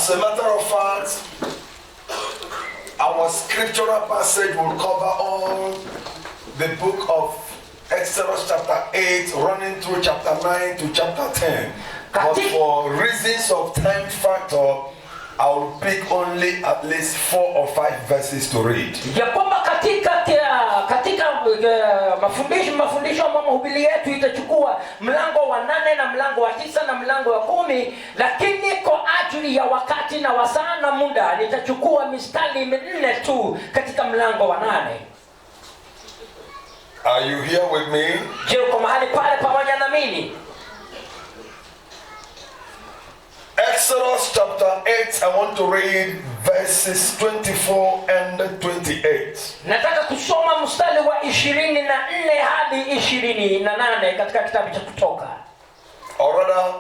As a matter of fact, our scriptural passage will cover all the book of Exodus chapter 8 running through chapter 9 to chapter 10. But for reasons of time factor, I will pick only at least 4 or 5 verses to read. Ya kwamba katika mafundisho ama mahubiri yetu itachukua mlango wa 8 na mlango wa 9 na mlango wa 10, lakini kwa ajili ya wakati na wasaa na muda nitachukua mistari 4 tu katika mlango wa 8. Are you here with me? Je, uko mahali pale pamoja na mimi? Exodus chapter 8, I want to read verses 24 and 28. Nataka kusoma mstari wa 24 hadi 28 katika kitabu cha Kutoka. Or rather,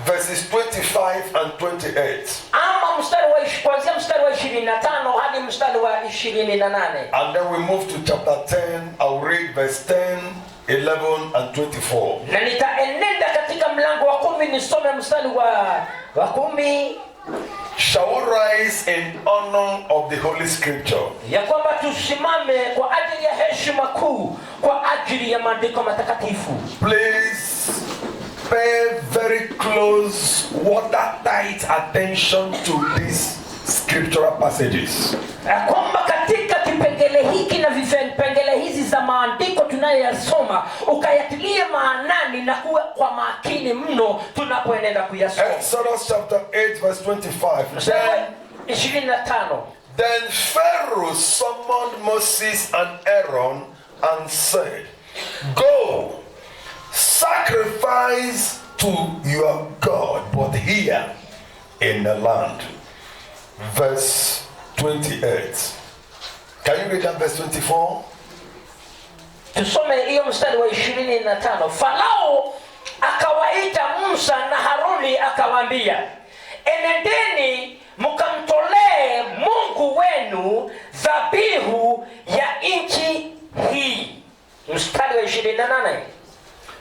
verses 25 and 28. Ama kuanzia mstari wa 25 hadi mstari wa 28. And then we move to chapter 10. I'll read verse 10, 11 and 24. Na nitaenenda katika mlango wa 10 nisome mstari wa 10. Shall we rise in honor of the Holy Scripture? Ya kwamba tusimame kwa ajili ya heshima kuu kwa ajili ya maandiko matakatifu. Please pay very close, watertight attention to these scriptural passages. Kwamba katika kipengele hiki na vipengele hizi za maandiko tunayoyasoma ukayatilia maanani na kuwa kwa makini mno tunapoendelea kuyasoma. Exodus chapter 8 verse 25. 25. Then Pharaoh summoned Moses and Aaron and said, "Go, sacrifice to your God, but here in the land." Verse 28. Can you read that verse 24? Tusome hiyo mstari wa 25. Farao akawaita Musa na Haruni akawaambia, "Enendeni mkamtolee Mungu wenu dhabihu ya nchi hii." Mstari wa 28.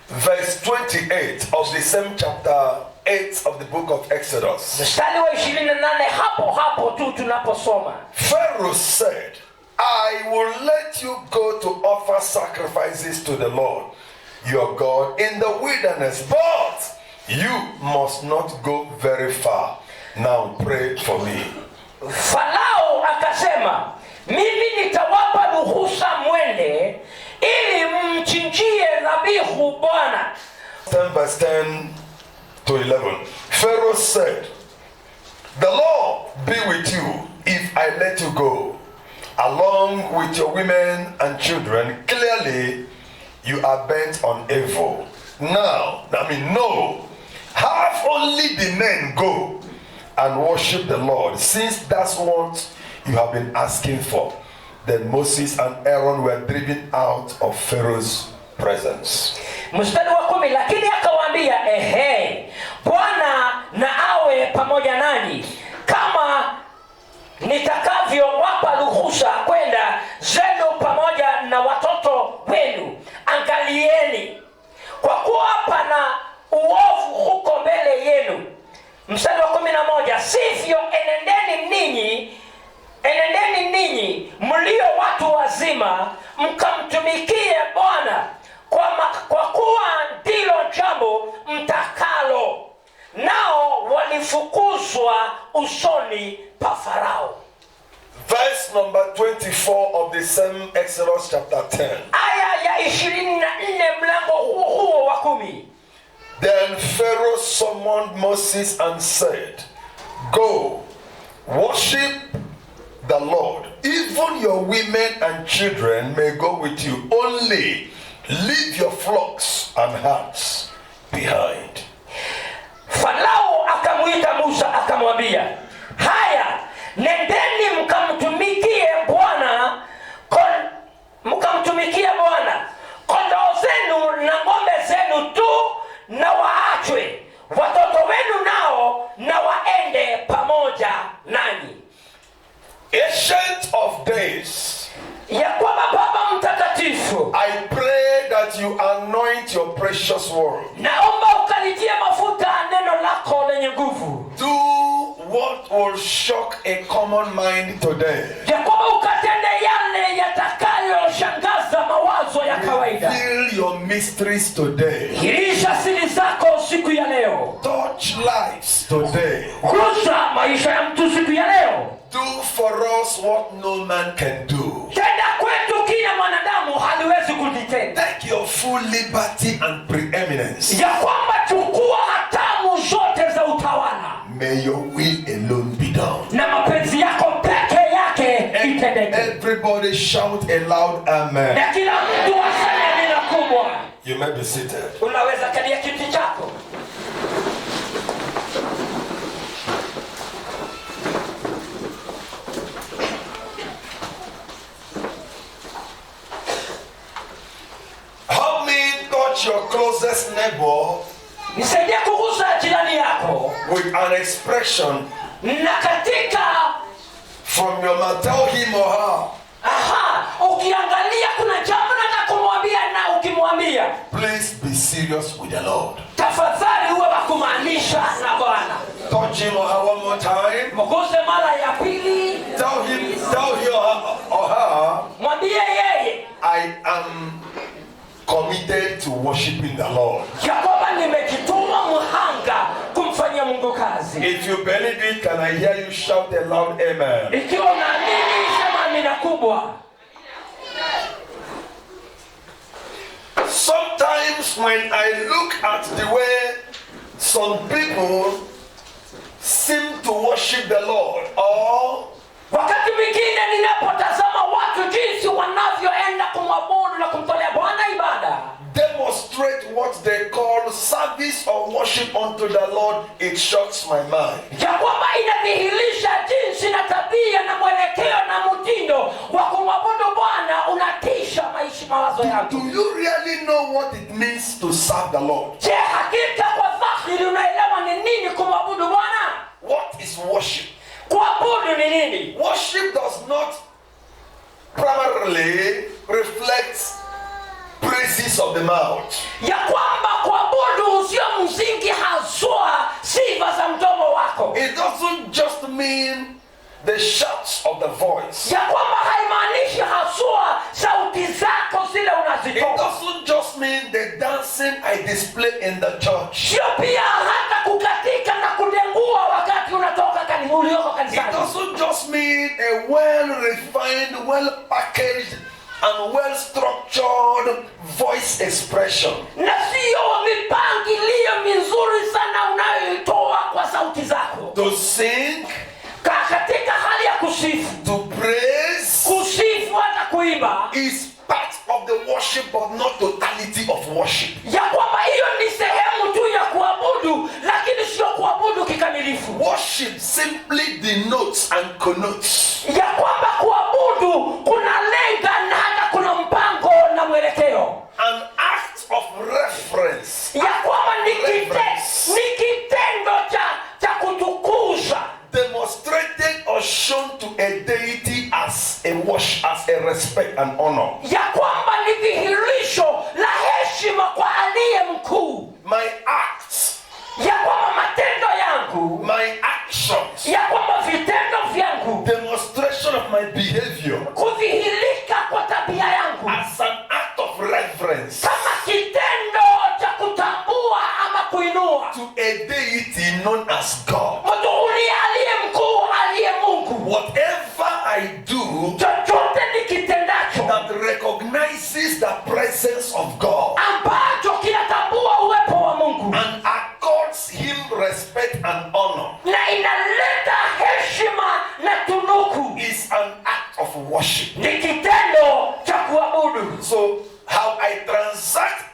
Verse 28 of the same chapter 8 of the book of Exodus. Mstari wa 28 hapo tu tunaposoma. Pharaoh said, "I will let you go to offer sacrifices to the Lord your God in the wilderness, but you must not go very far. Now pray for me." Farao akasema, "Mimi nitawapa ruhusa mwende ili mchinjie dhabihu Bwana." 10 verse 10 to 11. Pharaoh said, "The Lord be with you if I let you go, along with your women and children. Clearly, you are bent on evil. No, have only the men go and worship the Lord, since that's what you have been asking for." Then Moses and Aaron were driven out of Pharaoh's presence. Mstari wa 10, lakini akawaambia, Bwana na awe pamoja nanyi, kama nitakavyowapa ruhusa kwenda zenu pamoja na watoto wenu. Angalieni, kwa kuwa pana uovu huko mbele yenu. Mstari wa 11, sivyo enendeni ninyi mlio watu wazima mkamtumikie Bwana, kwa kuwa ndilo jambo mtakalo. Nao walifukuzwa usoni pa Farao. Verse number 24 of the same Exodus chapter 10. Aya ya 24 mlango huo wa 10. Then Pharaoh summoned Moses and said, "Go, worship the Lord. Even your women and children may go with you. Only leave your flocks and herds behind." Farao akamuita Musa akamwambia, "Haya, nendeni mkamtumikie Bwana, kondoo zenu na ng'ombe zenu tu na waachwe, watoto wenu nao na waende pamoja nanyi." Ancient of days, ya kwamba Baba mtakatifu, I pray that you anoint your precious word. naomba ukalitie mafuta neno lako lenye nguvu. Do what will shock a common mind today. ya kwamba ukatende yale yatakayoshangaza mawazo ya kawaida. Reveal your mysteries today. Dhihirisha siri zako siku ya leo. Touch lives today. Gusa maisha ya mtu siku ya leo. Do for us what no man can do. Tenda kwetu kila mwanadamu haliwezi kutitenda. Take your full liberty and preeminence. Ya kwamba chukua hatamu zote za utawala. May your will alone be done. Na mapenzi yako peke yake itendeke. Everybody shout a loud amen. Na kila mtu aseme neno kubwa. You may be seated. Unaweza kalia kiti chako. Help me touch your closest neighbor Nisaidie kugusa jirani yako. with an expression Na katika from your mouth. Tell him or her, ukiangalia kuna jambo nataka kumwambia na ukimwambia, please be serious with the Lord. tafadhali uwe wa kumaanisha na Bwana. Touch him or her one more time. Mguse mara ya pili. Tell him or her, Mwambie yeye I am committed to worshiping the Lord. ya kwamba nimejituma mhanga kumfanyia Mungu kazi. If you believe it, can I hear you shout a loud amen? Ikiwa unaamini sema amina kubwa. Sometimes when I look at the way some people seem to worship the Lord, or Wakati mwingine ninapotazama watu jinsi wanavyoenda kumwabudu na kumtolea Bwana ibada, demonstrate what they call service or worship unto the Lord, it shocks my mind. ya kwamba inadhihirisha jinsi na tabia na mwelekeo na mtindo wa kumwabudu Bwana unatisha mawazo Do yangu. you really know what it means to serve the Lord? Je, hakika kwa dhahiri unaelewa ni nini kumwabudu Bwana? What is worship? Kuabudu ni nini? Worship does not primarily reflect praises of the mouth. Ya kwamba kuabudu sio msingi haswa sifa za mdomo wako. It doesn't just mean the shouts of the voice. Ya kwamba haimaanishi haswa sauti zako zile It unazitoa. doesn't just mean the dancing I display in the church. Sio pia hata kukatika na kudengua wakati unatoka ulioko It kanisani. doesn't just mean a well-refined, well-packaged, and well-structured voice expression. Na sio mipangilio mizuri sana unayoitoa kwa sauti zako. To sing, Katika hali ya kusifu. to praise Kusifu hata kuimba. is part of the worship but not totality of worship. Ya kwamba hiyo ni sehemu tu ya kuabudu lakini sio kuabudu kikamilifu. Worship simply denotes and connotes Ya kwamba kuabudu kuna lenga na hata kuna mpango na mwelekeo. an act of reference, Ya kwamba ni kitendo cha kutukuza, demonstrated or shown to a deity as a respect and honor. ya kwamba ni dhihirisho la heshima kwa aliye mkuu. My acts, Ya kwamba matendo yangu, my actions, ya kwamba vitendo vyangu, demonstration of my behavior kudhihirika kwa tabia yangu as an act of reverence kama kitendo cha kutambua ama kuinua to a deity known as God. mtu aliye mkuu, aliye Mungu. Whatever I do Chochote nikitendacho that recognizes the presence of God ambacho kinatambua uwepo wa Mungu and accords him respect and honor na inaleta heshima na tunuku is an act of worship. ni kitendo cha kuabudu. So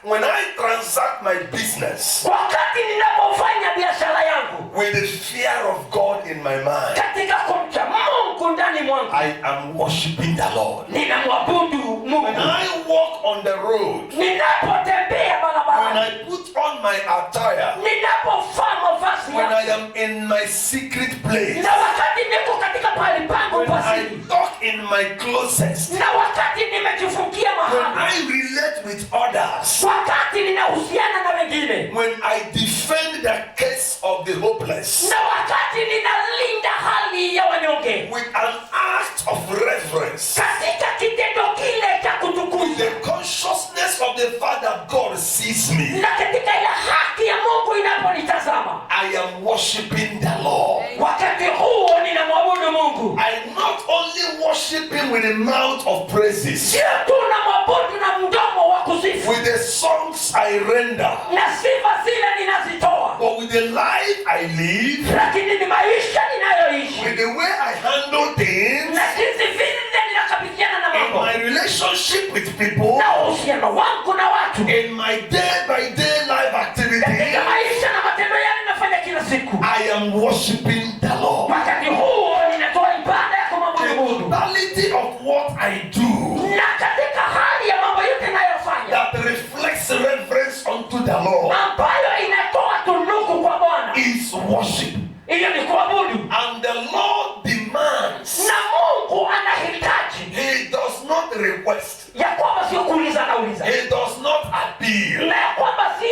when I transact my business Wakati ninapofanya biashara yangu with the fear of God in my mind, katika kumcha Mungu ndani mwangu, I am worshiping the Lord. ninamwabudu When Mungu. I walk on the road, Ninapotembea when barabarani, I put on my attire, ninapofaa mavazi when I yangu, am in my secret place, na wakati niko katika pahali pangu when I pasiri, talk in my closest, na wakati nimejifungia when mahali, I relate with others, wakati ninahusiana na wengine, when I defend the case of the hopeless, na wakati ninalinda hali ya wanyonge, with an act of reverence, katika kitendo kile cha with kutukuza, the consciousness of the fact that God sees me, na katika ile haki ya Mungu inaponitazama, I am worshiping the Lord. wakati huo ninamwabudu Mungu. I not only worship him with a mouth of praises, Sio tu namwabudu na mdomo wa kusifu with the songs I render, na sifa zile ninazitoa, but with the life I live, lakini ni maisha ninayoishi with the way I handle things, na jinsi vile ninakabiliana na in mambo my relationship with people, na uhusiano wangu na watu, in my day-by-day life activity, katika maisha na matendo yale nafanya kila siku. I am worshiping the Lord. Wakati huo ninatoa ibada ya The kumwabudu Mungu, totality of what I do na katika hali ya mambo yote ninayofanya that reflects reverence unto the Lord ambayo inatoa tunuku kwa Bwana, is worship. hiyo ni kuabudu. And the Lord demands, Na Mungu anahitaji he does not request, ya kwamba sio kuuliza, anauliza, he does not appeal, na ya kwamba sio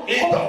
he does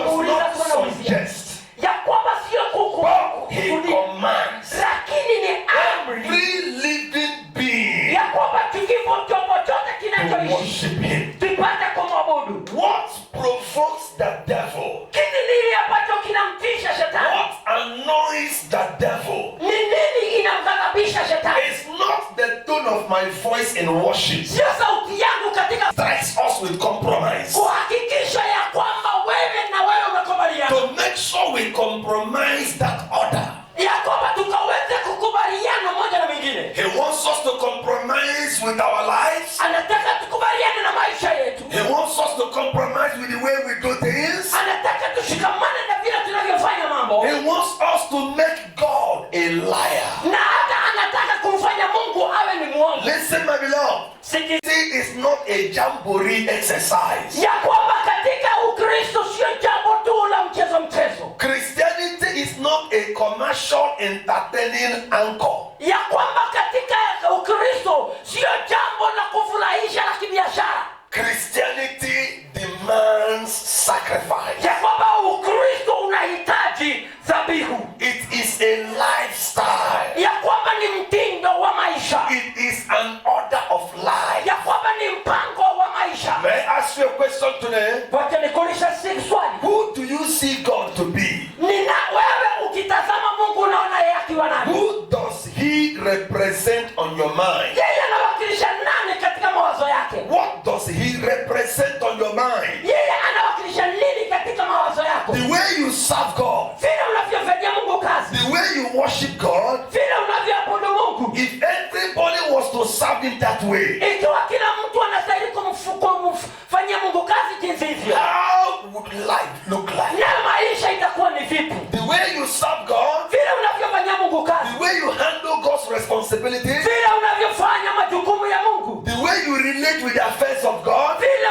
kuuliza not tu anaulizia, suggest, ya kwamba sio he kukusudia, commands lakini ni amri every living being ya kwamba tukifo chombo chote to kinachoishi worship him. tupate kumwabudu. What provokes the devil? Kini nini ambacho kinamtisha shetani? What annoys the devil? Ni nini inamghadhabisha shetani? It's not the tone of my voice in worship Sio sauti yangu katika strikes us with compromise, kuhakikisha ya kwamba wewe na wewe umekubaliana, to make sure we compromise that order. ya kwamba tukaweze kukubaliana moja na mwingine. He wants us to compromise with our lives. Anataka tukubaliane na maisha yetu, He wants us to compromise with the way we do things. anataka tushikamane na vile tunavyofanya mambo, He wants us to make God a liar. na hata anataka kumfanya Mungu awe ni mwongo. Listen, my beloved. Siki- This is not a jamboree exercise. ya kwamba katika Ukristo sio jambo tu la mchezo, Christianity is not a commercial entertaining anchor. ya kwamba katika Ukristo sio jambo la kufurahisha la kibiashara, Christianity demands sacrifice. ya kwamba Ukristo unahitaji dhabihu, It is a lifestyle. ya kwamba ni mtindo wa maisha, It is an order of life. ya kwamba ni mpango wa maisha. May I ask you a question today? Wacha nikuulize swali. Who do you see God to be? Nina wewe ukitazama Mungu unaona yeye akiwa nani? Who does he represent on your mind? Yeye anawakilisha nani katika mawazo yake? What does he represent on your mind? Yeye anawakilisha nini katika mawazo yako? The way you serve God, Vile unavyofanyia Mungu kazi, the way you worship God, vile unavyoabudu Mungu. if everybody was to serve him that way, Ikiwa kila mtu anastahili kumfanyia Mungu kazi jinsi hivyo, how would life look like? na maisha itakuwa ni vipi? The way you serve God, Vile unavyofanyia Mungu kazi, the way you handle God's responsibilities, vile unavyofanya majukumu ya Mungu, the way you relate with the affairs of God, vile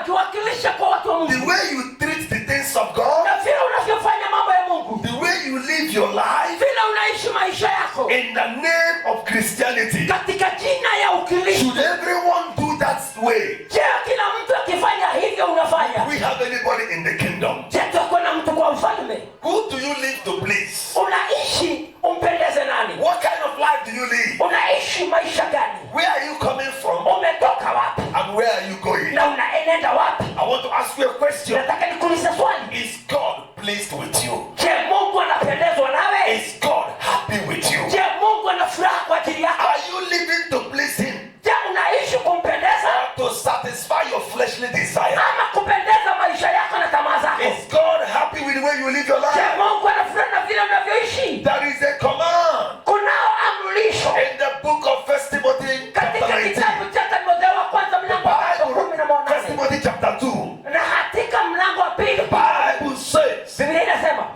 unawakilisha kwa watu wa Mungu, the way you treat the things of God, na vile unavyofanya mambo ya Mungu, the way you live your life vile unaishi maisha yako in the name of Christianity. katika jina ya Ukristo. Should everyone do that way? Je, kila mtu akifanya hivyo unafanya? We have anybody in the kingdom? Je, tuko na mtu kwa ufalme? Who do you live to please? Unaishi umpendeze nani? What kind of life do you live? Unaishi maisha gani? Where are you coming from? Umetoka wapi And where are you going? na unaenenda wapi? I want to ask you a question. Nataka nikuulize swali. Is God pleased with you? Je, Mungu anapendezwa nawe? Is God happy with you? Je, Mungu ana furaha kwa ajili yako? Are you living to please him Je, unaishi kumpendeza or to satisfy your fleshly desire? ama kupendeza maisha yako na tamaa zako? Is God happy with the way you live your Je, life? Mungu ana furaha na vile unavyoishi? There is a command Kunao amrisho in the book of 1 Timothy chapter katika 19. kitabu cha Timotheo wa kwanza mlango wa Bible, 1 18 Timothy chapter 2. na katika mlango wa pili Bible says, Biblia inasema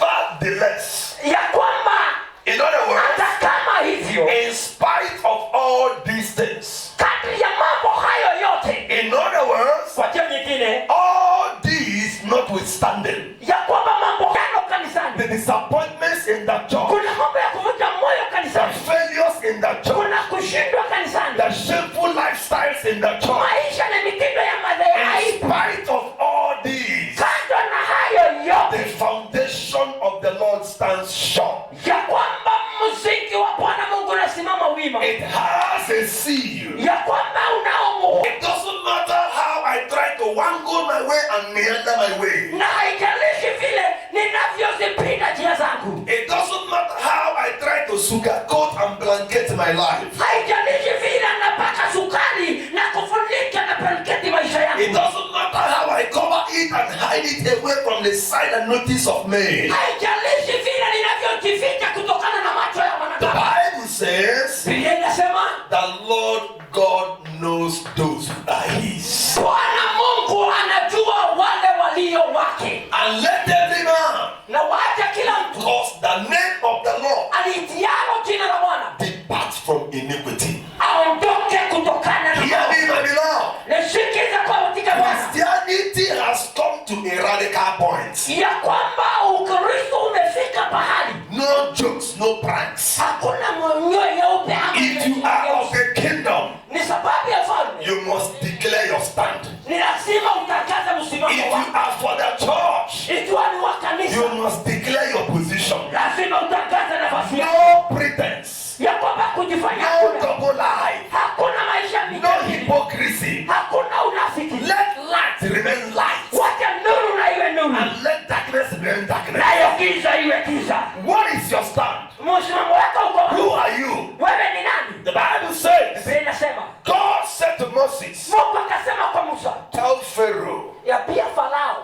nevertheless, ya kwamba in other words, hata kama hivyo, in spite of all these things, kadri ya mambo hayo yote, in other words, kwa njia nyingine, all these notwithstanding, ya kwamba mambo yano kanisani, the disappointments in the church, kuna mambo ya kuvunja moyo the kanisani, failures in the church, kuna kushindwa kanisani, the shameful lifestyles in the church, maisha na mitindo ya in madhehebu, spite of all Lord stands sure. ya kwamba msingi wa Bwana Mungu unasimama wima, It has a seal. ya kwamba unao muhuri. It doesn't matter how I try to wangle my way and meander my way. Na haijalishi vile ninavyozipinda njia zangu, It doesn't matter how I try to sugarcoat and blanket my life. haijalishi vile napaka sukari na kufunika na blanketi maisha yangu, It doesn't matter how I cover it and hide it away from the sight and notice of men. haijalishi vile ninavyojificha kutokana na macho ya The wanadamu. Bible says Biblia inasema the Lord God knows those who are his. Bwana Mungu anajua wale walio wake, And let every man, na wacha kila mtu because the name of the Lord, alitialo jina la Bwana depart from iniquity. aondoke kutokana na Hear me, my beloved. nisikiza kwa katika Bwana Christianity has come to a radical point. ya kwamba Ukristo umefika pahali No jokes, no pranks. hakuna mwenyewe nyeupe ama If you are of the kingdom, ni sababu ya falme, you must declare your stand. ni lazima utangaze If msimamo you wako. are for the church, Ikiwa ni wa kanisa, you must declare your position. lazima utangaze nafasi yako, No pretense, ya kwamba kujifanya no hakuna, double life, hakuna maisha no mingine, hypocrisy. hakuna unafiki. Let light remain light, Wacha nuru na iwe nuru, and let darkness remain darkness. nayo giza iwe giza. What is your stand? Msimamo wako uko wapi? Who are you? Wewe ni nani? The Bible says, Biblia inasema God said to Moses, Mungu akasema kwa Musa, tell Pharaoh, ya pia Farao,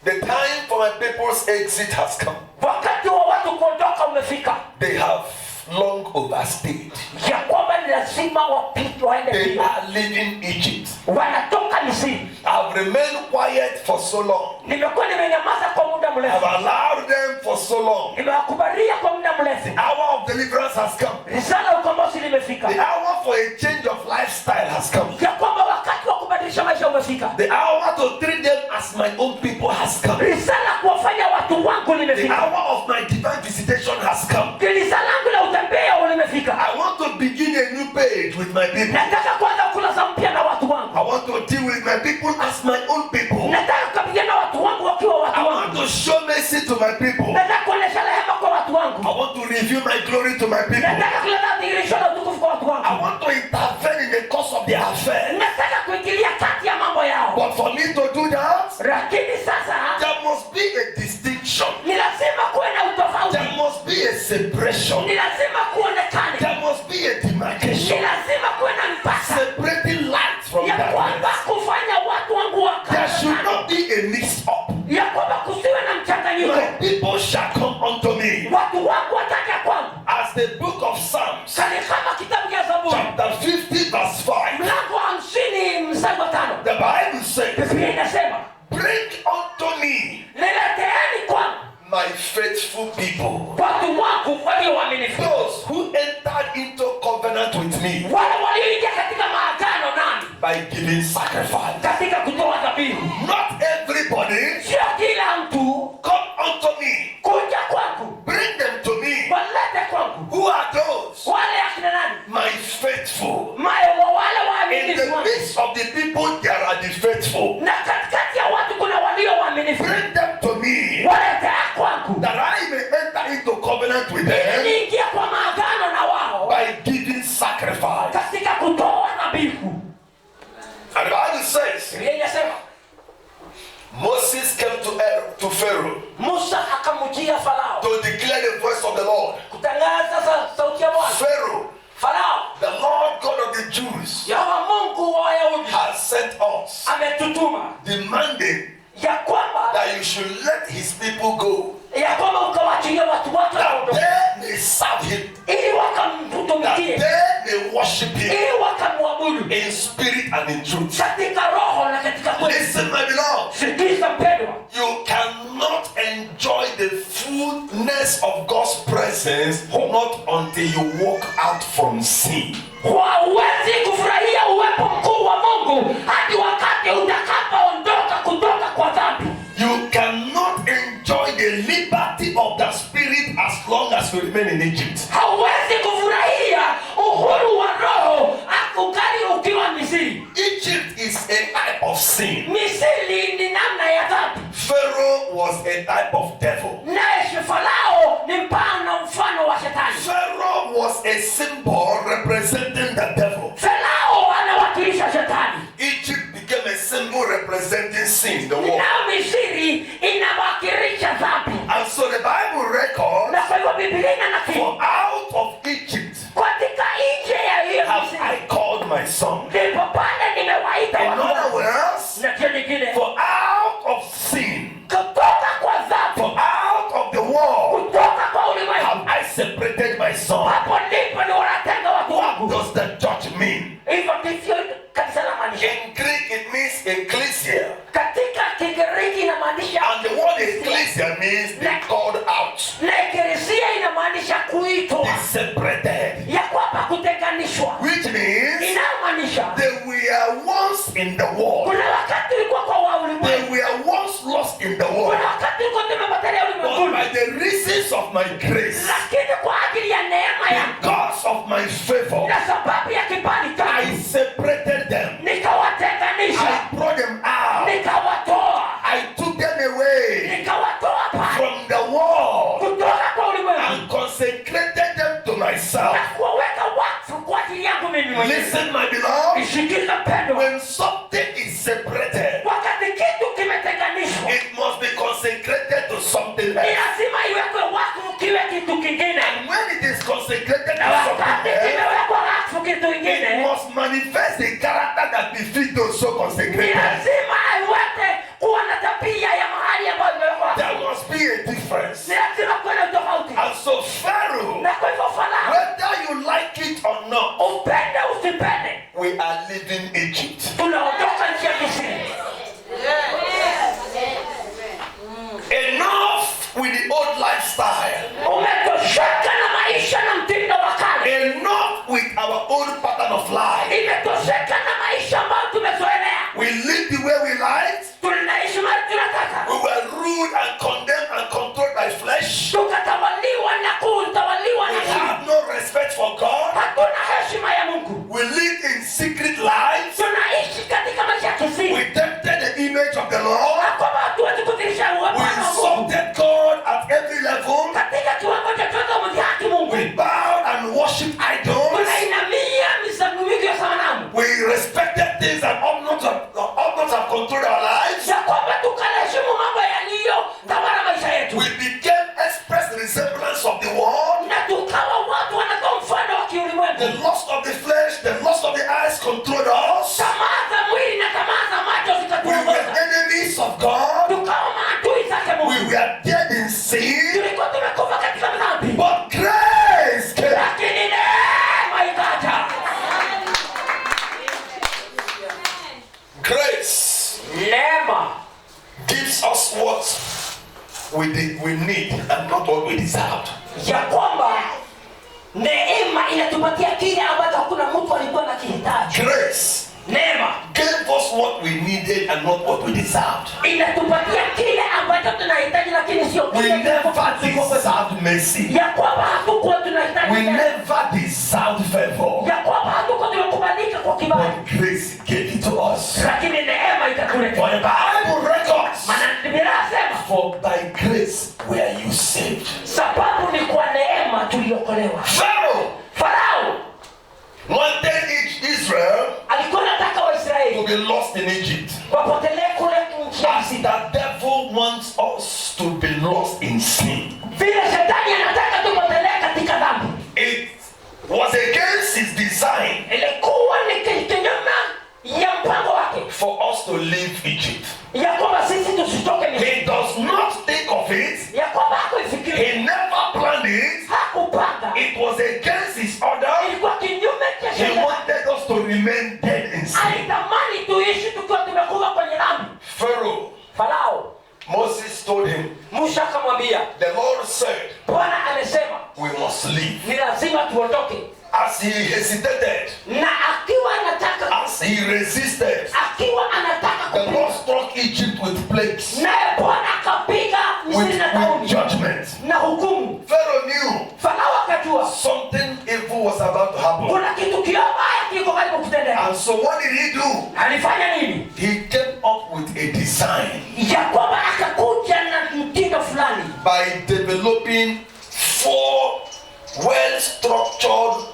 the time for my people's exit has come. wakati wa watu kuondoka umefika, They have long overstayed. ya kwamba ni lazima wapite waende They pia. are leaving Egypt. Wanatoka Misri. I've remained quiet for so long. Nimekuwa nimenyamaza kwa muda I've mrefu, allowed them for so long. nimewakubalia kwa muda The mrefu. hour of deliverance has come. Risala ya ukombozi limefika, The hour for a change of lifestyle has come. ya kwamba wakati wa kubadilisha maisha umefika. The hour to treat them as my own people has come. Risala kuwafanya watu wangu The limefika. hour of my divine visitation has come. Risala langu la utembeo limefika. I want to begin a new page with my people. Nataka kuanza kurasa mpya na watu wangu. I want to deal with my people as my own people. Nataka kukabiliana na watu wangu wakiwa I watu want wangu. to show mercy to my people. Nataka kuonesha rehema kwa watu wangu. I want to reveal my glory to my people. Nataka kuleta dhihirisho la utukufu kwa watu I wangu. want to intervene in the course of their affair. Nataka kuingilia kati ya mambo yao. But for me to do that, Lakini sasa there must be a distinction. ni lazima kuwe na utofauti. There must be a separation. Ni lazima kuonekane. There must be a Ni demarcation. lazima kuwe na mpaka Separating light from ya kwamba darkness. kufanya watu wangu There should wakana, not be a mix-up. ya kwamba kusiwe na mchanganyiko. My people shall come unto me. Watu wangu wataja kwangu. As the book of Psalms, Kani kama kitabu cha Zaburi chapter 50, verse 5. mlango wa 50 mstari wa 5. The Bible says, Biblia inasema, bring unto me nileteeni kwangu my faithful people, watu wangu walio waaminifu, those who entered into covenant with me wale walioingia katika maagano nami, by giving sacrifice. katika kutoa dhabihu. Not everybody Sio kila mtu come unto me. kuja kwangu, Bring them to me. walete kwangu. Who are those? Wale akina nani? My faithful. Wale In waaminifu the wangu. midst of the people, there are the faithful. Na katikati ya watu kuna walio waaminifu. Bring them to me, Walete kwangu, that I may enter into covenant with them niingie kwa maagano na wao by giving sacrifice. katika kutoa dhabihu. And the Bible says, Biblia inasema Moses came to Pharaoh Musa akamjia Farao to declare the voice of the Lord. kutangaza sauti ya Bwana. Pharaoh, Farao, the Lord God of the Jews, Yehova Mungu wa Wayahudi has sent us, ametutuma demanding ya kwamba that you should let his people go, ukawaachilia watu wake that waondoke, they may serve him, ili that wakamtumikie, they may worship him ili wakamwabudu in spirit and in truth. katika roho na katika kweli. Listen, my beloved, Sikiza mpendwa, you cannot enjoy the fullness of God's presence not until you walk out from sin. hauwezi kufurahia uwepo mkuu wa Mungu hadi wakati utakapoondoka kutoka kwa dhambi. You cannot enjoy the liberty of the spirit as long as you remain in Egypt. Hauwezi kufurahia uhuru wa roho akukali ukiwa Misri. Egypt is a type of sin. Misri ni namna ya dhambi. Pharaoh was a type of devil. Naye a symbol representing the devil. Farao anawakilisha shetani. Egypt became a symbol representing sin, the world. Na Misri inawakilisha dhambi. And so the Bible records, Na kwa hivyo Biblia inanakili, for out of Egypt katika nje ya hiyo have Misri I called my son. ndipo pale nimewaita In watu other wangu. words, Na kitu kingine, for out of sin, kutoka kwa dhambi, for out of the world kutoka kwa ulimwengu, have I separated my son. hapo ndipo ni wanatenga watu What wangu. does the church mean? Hivyo ndivyo kanisa linamaanisha. In Greek it means ecclesia. Katika Kigiriki inamaanisha, And the word ecclesia means they called out, na eklesia inamaanisha kuitwa, they separated. ya kwamba kutenganishwa, Which means inayomaanisha they were once in the world. kuna wakati ulikuwa kwa wa They ulimwengu, were once lost in the world. kuna wakati ulikuwa tumepotelea But ulimwenguni, by the reasons of my grace, lakini kwa ajili ya neema yangu because of my favor, na sababu ya kibali I changu, separated them. nikawatenganisha, I brought them out. nikawatoa, I took them away nikawatoa pale from the world kutoka kwa ulimwengu and consecrated them to myself. na kuwaweka wakfu kwa ajili yangu mimi mwenyewe. Listen, my beloved, Ishikiza mpendo, when something is separated, wakati kitu kimetenganishwa, it must be consecrated to something ni else. lazima iwekwe wakfu kiwe kitu kingine, And when it is consecrated na to wakati something else, kimewekwa wakfu kitu it kingine, must manifest the character that befits those so ni consecrated. lazima iweke kuwa na tabia ya mahali ambayo imewekwa wakfu. There must be a difference. Ni lazima kuwe na tofauti. And so Pharaoh, Na kwa hivyo Farao, whether you like it or not, upende usipende, we are leaving Egypt. tunaondoka nchi ya Misri. Enough with the old lifestyle. Umetosheka na maisha na mtindo wa kale. Enough with our old pattern of life. Imetosheka na maisha ambayo tumezoelea. We live the way we like. Tunaishi mahali tunataka. We were ruled and condemned and controlled by flesh. Tukatawaliwa na kutawaliwa We na mwili. have no respect for God. Hatuna heshima ya Mungu. We live in secret lives. Tunaishi katika maisha ya kisiri. We tempted the image of the Lord. Na kwamba hatuwezi kudhihirisha uwepo We wa Mungu. insulted God at every level. Katika kiwango chochote umdhihaki Mungu. We bowed and worshipped idols. Tunainamia misangumizi ya sanamu. We respected things that ought not have controlled our lives. Ya kwamba tukanaheshimu mambo yaliyotawala maisha yetu. We became express resemblance of the world. Na tukawa watu wanatoa mfano wa The kiulimwengu. lust of the flesh, the lust of the eyes controlled us. Tamaa za mwili na tamaa za macho We zikatuongoza. were enemies of God. Tukawa maadui zake We Mungu. were dead in sin. Tulikuwa tumekufa katika dhambi. But grace came. Lakini neema ikaja. Grace Neema gives us what we need and not what we deserved. ya kwamba neema inatupatia kile ambacho hakuna mtu alikuwa anakihitaji. Grace Neema gave us what we needed and not what we deserved. inatupatia kile ambacho tunahitaji, lakini sio We kile never tunachohitaji. deserved mercy. Ya kwamba hatukuwa tunahitaji We neema. never deserved favor. Ya kwamba hatukuwa tumekubalika kwa kibali, But grace gave it to us. lakini neema For ikakuletea. the Bible records, Maana Biblia inasema for by grace were you saved. sababu ni kwa neema tuliokolewa. Pharaoh Farao wanted Israel alikuwa anataka to Waisraeli be lost in Egypt. wapotelee kule nchi ya As Misri. the devil wants us to be lost in sin. Vile shetani anataka tupotelee katika dhambi. It was against his design Ilikuwa ni kinyume ya mpango wake for us to leave Egypt. ya kwamba sisi tusitoke Misri. He does not think of it. Ya kwamba hakuifikiria, He never planned it. hakupanga. It was against his order. Ilikuwa kinyume cha He sheria. wanted us to remain dead in sin. Alitamani tuishi tukiwa tumekufa kwenye dhambi. Pharaoh, Farao, Moses told him, Musa akamwambia, the Lord said, Bwana amesema we must leave. ni lazima tuondoke. As he hesitated, Na akiwa anataka as he resisted, akiwa anataka the kupiga, Lord struck Egypt with plagues, naye Bwana akapiga Misri na with tauni judgment. na hukumu. Pharaoh knew Farao akajua something evil was about to happen. kuna kitu kibaya kiko karibu kutendeka. And so what did he do? Alifanya nini? He came up with a design Ya kwamba akakuja na mtindo fulani by developing 4 well-structured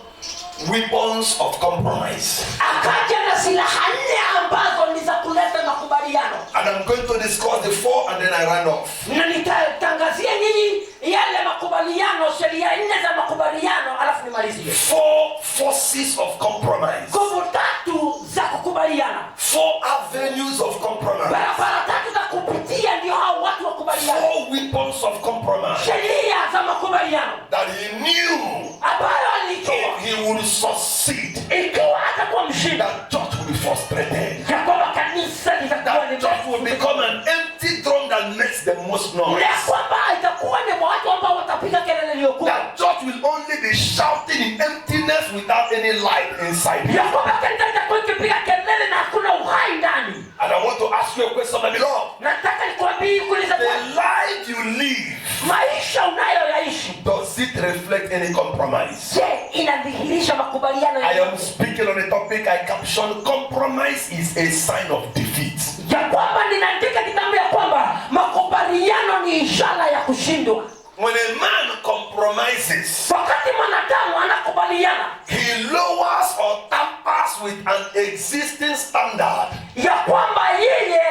weapons of compromise. Akaja na silaha 4 ambazo ni za kuleta makubaliano. And I'm going to discuss the 4 and then I run off. Na nitatangazia nyinyi yale makubaliano, sheria 4 za makubaliano, alafu nimalizie. 4 forces of compromise. Nguvu 3 za kukubaliana. 4 avenues of compromise. Barabara 3 za kupitia ndio hao watu wakubaliana. 4 weapons of compromise. Sheria za makubaliano. That he knew ambayo alijua he would succeed. ikiwa atakuwa mshindi, That church will be frustrated. ya kwamba kanisa litakuwa That church will become an empty drum that makes the most noise. ya kwamba itakuwa ni watu ambao watapiga kelele iliyokuwa. That church will only be shouting in emptiness without any light inside. Ya kwamba kanisa litakuwa ikipiga kelele na hakuna uhai ndani. And I want to ask you a question, my beloved. Nataka nikwambie kuuliza The life you live, maisha unayoyaishi, does it reflect any compromise? je, inadhihirisha makubaliano I ya am speaking on a topic I captioned compromise is a sign of defeat. ya kwamba ninaandika kitabu ya kwamba makubaliano ni ishara ya kushindwa. When a man compromises, Wakati mwanadamu anakubaliana, he lowers or tampers with an existing standard. ya kwamba yeye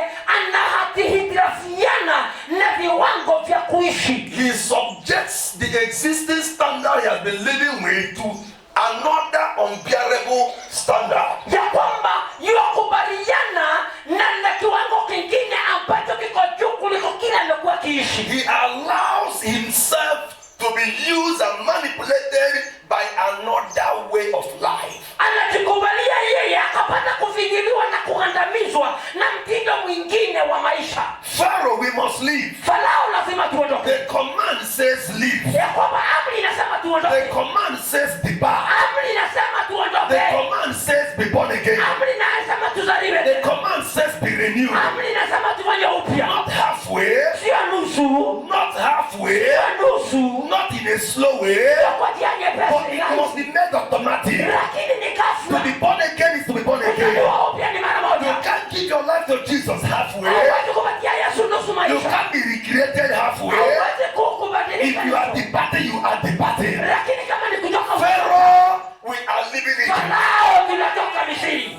anahitirafiana na viwango vya kuishi. He subjects the existing standard he has been living with to another unbearable standard. Ya kwamba yakubaliana na kiwango kingine ambacho kiko juu kuliko kile amekuwa kiishi. He allows himself to be used and manipulated by another way of life. Anajikubalia yeye akapata kufinyiliwa na kugandamizwa na mtindo mwingine wa maisha. Pharaoh, we must leave. Farao lazima tuondoke. The command says leave. Ya kwamba amri inasema The tuondoke. command says depart. Amri inasema The tuondoke. command says be born again. Amri inasema tuzaliwe. The command says be renewed. Amri inasema tufanye upya. Not halfway, Sio nusu. not halfway, Sio nusu. not in a slow way, Sio kwa njia but it nyepesi. must be made automatic. Lakini ni To ghafla. be born again is to be born again. Kuzaliwa upya ni mara You moja. can't give your life to Jesus halfway. Hauwezi kupatia Yesu nusu You maisha. can't be recreated halfway. Hauwezi If kukubadilisha you are nusu. departing, you are departing. Lakini kama ni kutoka Pharaoh, we are living it. Farao tunatoka Misri.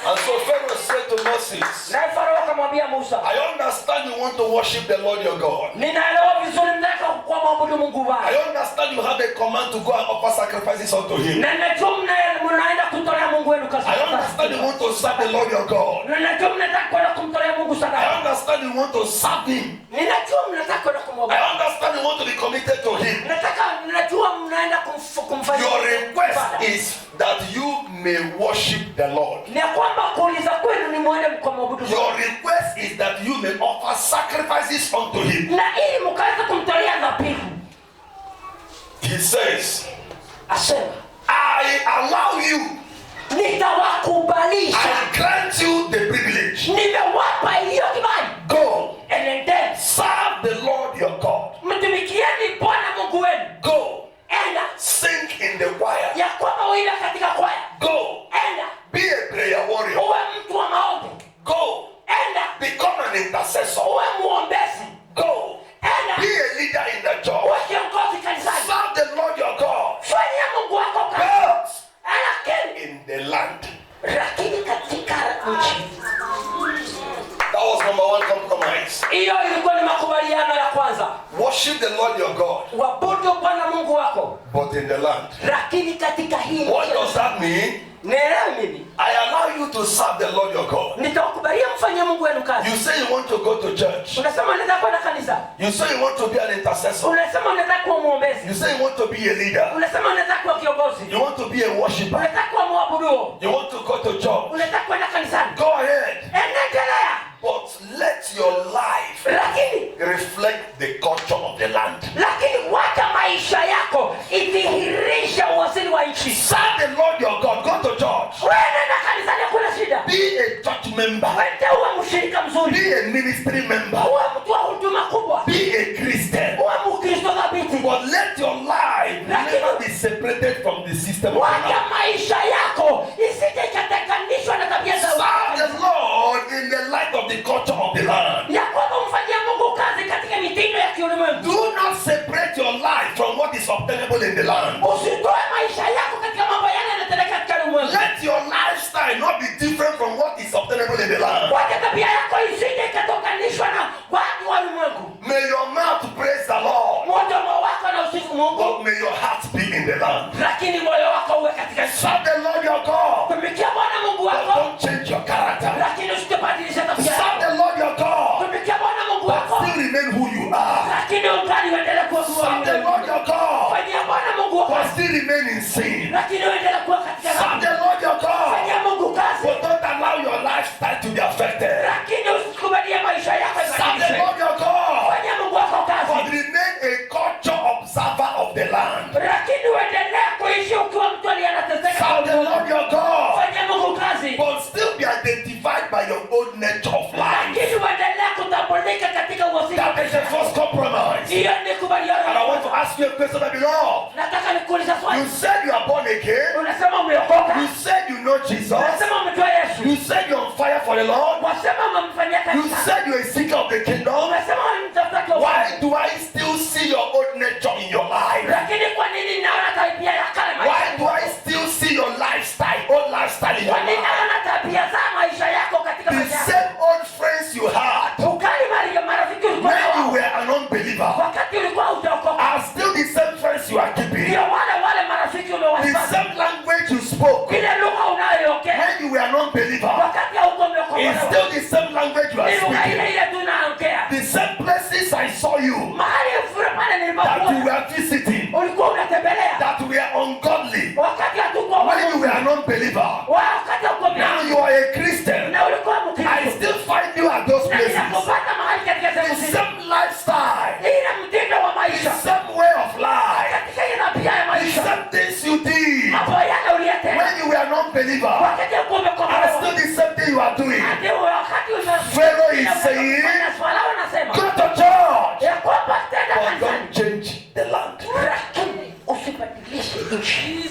And so Pharaoh said to Moses, Na Farao akamwambia Musa, I understand you want to worship the Lord your God. ninaelewa vizuri mnataka kumwabudu Mungu wako. I understand you have a command to go and offer sacrifices unto him. Na najua mnaenda kumtolea Mungu wenu I understand you want to serve the Lord your God. Na najua mnataka kwenda kumtolea Mungu I sadaka. understand you want to serve him. Ninajua mnataka kwenda I kumwabudu. understand you want to be committed to him. Najua mnaenda kumfanyia. Your request is that you may worship the Lord. Ni kwamba kuuliza kwenu ni muende mkamwabudu. Your request is that you may offer sacrifices unto him. Na ili mkaweza kumtolea dhabihu. He says, Asema, I allow you, nitawakubalisha. I grant you the privilege. Nimewapa hiyo kibali. Go, Enendeni. serve the Lord your God. Mtumikieni Bwana Mungu wenu. Go, Enda. sing in the choir. Ya kwamba uimbe katika kwaya. Go, Enda. be a prayer warrior. Uwe mtu wa maombi. Go, Enda. become an intercessor. Uwe muombezi. Go, Enda. be a leader in the church. Uwe kiongozi kanisani. Serve the Lord your God. Fanyia Mungu wako kazi. But Lakini in the land. lakini katika nchi. That was number one compromise. Hiyo ilikuwa ni makubaliano ya kwanza. Worship the Lord your God, Wabudu Bwana Mungu wako. but in the land. Lakini katika hii What does that mean? nielewe mimi. I allow you to serve the Lord your God. Nitakubalia mfanyie Mungu wenu kazi. You say you want to go to church. Unasema unataka kwenda kanisa. You say you want to be an intercessor. Unasema unataka kuwa muombezi. You say you want to be a leader. Unasema unataka kuwa kiongozi. You want to be a worshiper. Unataka kuwa mwabudu. You want to go to church. Unataka kwenda kanisani. Go ahead. Endelea. But let your life Lakini reflect the culture of the land. wacha maisha yako idhihirishe uasili wa nchi. Serve the Lord your God. Go to church. Wewe nenda kanisani, hakuna shida. Be a church member. Wewe uwe mshirika mzuri. Be a ministry member. Uwe mtu wa huduma kubwa. Be a Christian. Uwe Mkristo thabiti. But let your life never be separated from the system of the Wacha land. maisha yako isije ikatenganishwa na tabia za Serve the Lord in the light of the culture of the land. ya kwamba umfanyia Mungu kazi katika mitindo ya kiulimwengu. Do not separate your life from what is obtainable in the land. kumsifu Mungu, but may your heart be in the land. lakini moyo wako uwe katika nchi. Serve the Lord your God, Tumikia Bwana Mungu but wako, don't change your character. lakini usitobadilishe tabia Serve yako. the Lord your God, Tumikia Bwana Mungu but wako, still remain who you are. lakini ungali uendelee kuwa Serve the Lord your God, Fanyia Bwana Mungu wako, but still remain in sin. lakini uendelee kuwa katika Serve dhambi. the Lord your God, Fanyia Mungu kazi, but don't allow your lifestyle to be affected. lakini usikubalie maisha yako Serve the ibadilishwe. Lord your God, Fanyia Mungu wako but kazi, remain a culture observer of the land. lakini uendelee kuishi ukiwa mtu aliyeteseka. Serve the Lord your God, Fanyia Mungu kazi, but still be identified by your own nature of life. lakini uendelee kutambulika katika uwasili. That is the first compromise. Hiyo ni kubaliana. And I want to ask you a question that belongs. Nataka nikuulize swali. You said you are born again. Unasema umeokoka. You said you know Jesus. Unasema umetoa Yesu. You said you're on fire for the Lord. Unasema umemfanyia You kazi. said you're a seeker of the kingdom. Unasema unamtafuta Why Why? do I still see your old nature in your life? Lakini kwa nini naona tabia ya kale Why maisha? do I still see your lifestyle, old lifestyle in your Kwa nini life? naona tabia za maisha yako katika The maisha yako? same old friends you had Ukali mali ya marafiki ulikuwa when you nao. were an unbeliever Wakati ulikuwa hujaokoka. are still the same friends you are keeping. Ndio wale marafiki The umewapata. same language you spoke Ile lugha unayoongea. when you were an unbeliever Wakati hauko is umeokoka. still the same language you are Ni lugha ile speaking. ile tu unaongea. The same places I saw you Mahali fulani pale that you nilipokuwa. were visiting, Ulikuwa unatembelea. that were ungodly Wakati hatuko when you were an unbeliever. wakati hauko Now you are a Christian. na ulikuwa I Mkristo. still find you at those Na places. ninakupata mahali katika The sehemu zile. same lifestyle, Ile mtindo wa the maisha. same way of life, Katika ile tabia ya the maisha. same things you did Mambo yale uliyotenda. when you were an unbeliever Wakati hauko are umekombolewa. still the same thing you are doing. Ndio wakati Pharaoh is saying, Farao anasema go to church, ya kwamba tenda but kanisani. don't change the land. Lakini usibadilishe nchi.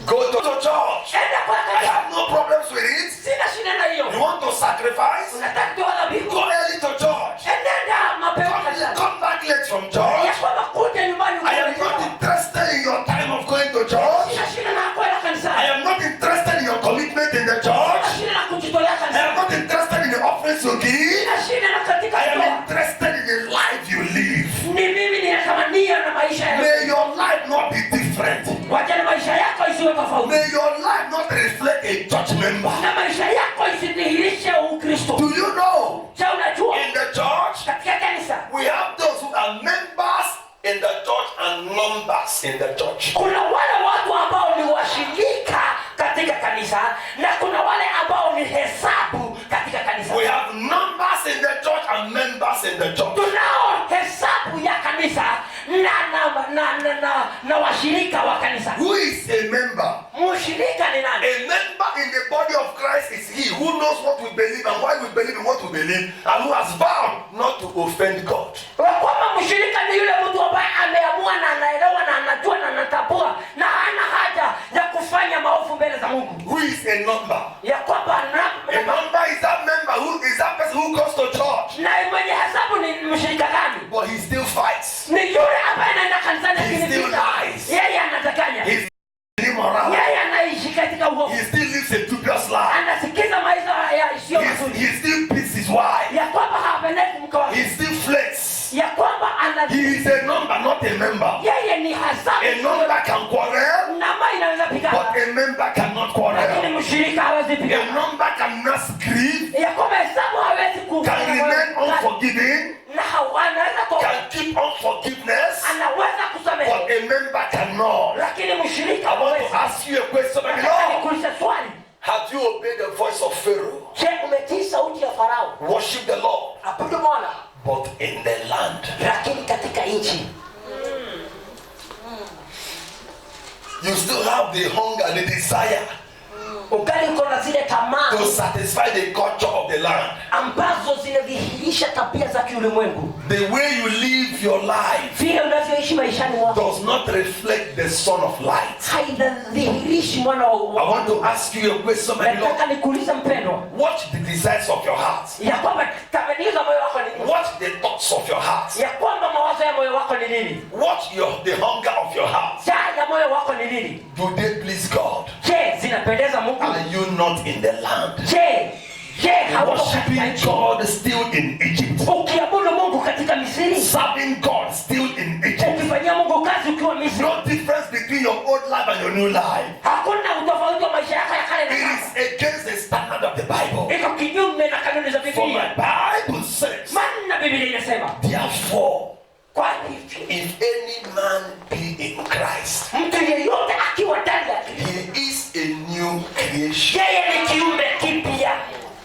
Go to church. Enda kwa I kanisa. have no problems with it. Sina shida na hiyo. You want to sacrifice? Unataka kutoa dhabihu. Go early to church. Enda mapema kanisani. Come back late from Ya church. kwamba kuja nyumbani I am not interested in your time of going to church. Sina shida na kwenda I kanisani. am not interested in your commitment in the Sina church. shida na kujitolea I am kanisani. not interested in the offerings you give. Sina shida na katika I am ndoa. interested in the life you live. Ni mimi ninatamania na maisha May yangu. your life not be different. Wacha na maisha yako isiwe tofauti. May your life not reflect a church member. Na maisha yako isidhihirishe Ukristo. Do you know Je, unajua in the church katika kanisa we have those who are members in the church and numbers in the church? kuna wale watu ambao ni washirika katika kanisa na kuna wale ambao ni hesabu katika kanisa. We have numbers in the church and members in the church. Tunao hesabu ya kanisa na washirika wa kanisa. Who is a member? Mshirika ni nani? A member in the body of Christ is he who knows what we believe and why we believe in what we believe and who has vowed not to offend God. Kwamba mshirika ni yule mtu ambaye ameamua na anaelewa na anajua na anatambua na hana haja ya kufanya maovu mbele za Mungu. Who is a number? Ya kwamba A number is that member who is that person who goes to church na mwenye hesabu ni mshirika gani? but he still fights. Ni yule ambaye anaenda kanisani He lakini still vita. lies. Yeye anatakanya. He's immoral. Yeye anaishi katika uovu. He still lives a dubious life. Anasikiza maisha ya isiyo mazuri. He still beats his wife. Ya kwamba hapendezi mke wake. He still flirts. Ya kwamba He is a number, not a member. yeye ni hesabu. A number can quarrel, Namba inaweza but pigana. a member cannot Lakini quarrel. mshirika hawezi A pigana. number cannot grieve, Ya kwamba hesabu hawezi can remain unforgiving, na anaweza can keep unforgiveness, anaweza kusamehe. but a member cannot. Lakini mshirika I want hawezi. to ask you a question, my Nataka Lord. nikuulize swali. Have you obeyed the voice of Pharaoh? Je, umetii sauti ya Farao? Worship the Lord, Abudu Bwana. but in the land. Lakini katika nchi You still have the hunger, the desire ukali uko na zile tamaa to satisfy the culture of the land. ambazo zinadhihirisha tabia za kiulimwengu. The way you live your life Vile unavyoishi maishani mwako does not reflect the Son of Light. haidhihirishi mwana I wa want to ask you a question, my Lord. Nataka nikuulize mpendwa, Watch the desires of your heart. ya kwamba tamanio za moyo wako ni nini? Watch the thoughts of your heart. Ya kwamba mawazo ya moyo wako ni nini? Watch the hunger of your heart. Njaa ya moyo wako ni nini? Do they please God? Je, zinapendeza Mungu? Are you not in the land? Je, hauko katika Worshiping nchi? God still in Egypt. Ukiabudu Mungu katika Misri, Serving God still in Egypt. new life. Hakuna utofauti wa maisha yako ya kale na It sasa. is against the standard of the Bible. Iko kinyume na kanuni za For my Biblia. Bible says, Maana Biblia inasema, therefore, kwa hivyo if any man be in Christ, mtu yeyote akiwa ndani ya Kristo, he is a new creation. yeye ni kiumbe kipya.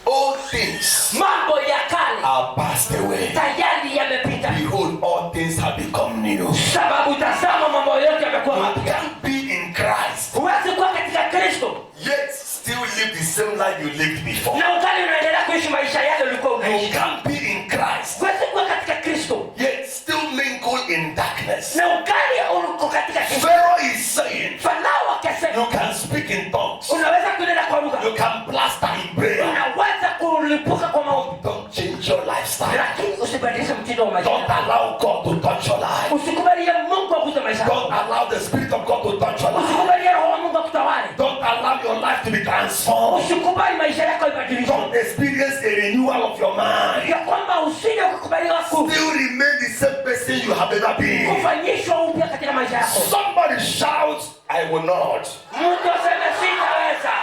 All things Mambo ya kale are passed away. tayari yamepita. Behold, all things have become new. Sababu tazama, mambo yote yamekuwa You mapya. can't be in Christ, Huwezi kuwa katika Kristo yet still live the same life you lived before. na ukali unaendelea kuishi maisha yale ulikuwa You unaishi. can't be in Christ, Huwezi kuwa katika Kristo yet still mingle in darkness. na ukali uko katika Kristo. Pharaoh is saying, Farao akasema, you can speak in tongues, unaweza kunena kwa lugha, you can plaster in prayer. unaweza kulipuka kwa maombi, Don't change your lifestyle. lakini usibadilishe mtindo wa maisha Don't yako. allow God to touch your life. Usikubalie Mungu akuze maisha Don't yako. allow the Spirit of God to touch your life. Usikubalie Roho wa Mungu akutawale. Don't allow your life to be transformed. Usikubali maisha yako ibadilishwe, Don't experience a renewal of your mind. ya kwamba usije ukakubaliwa Still remain the same person you have ever been. kufanyishwa upya katika maisha yako. Somebody shouts, I will not. Mtu aseme sitaweza.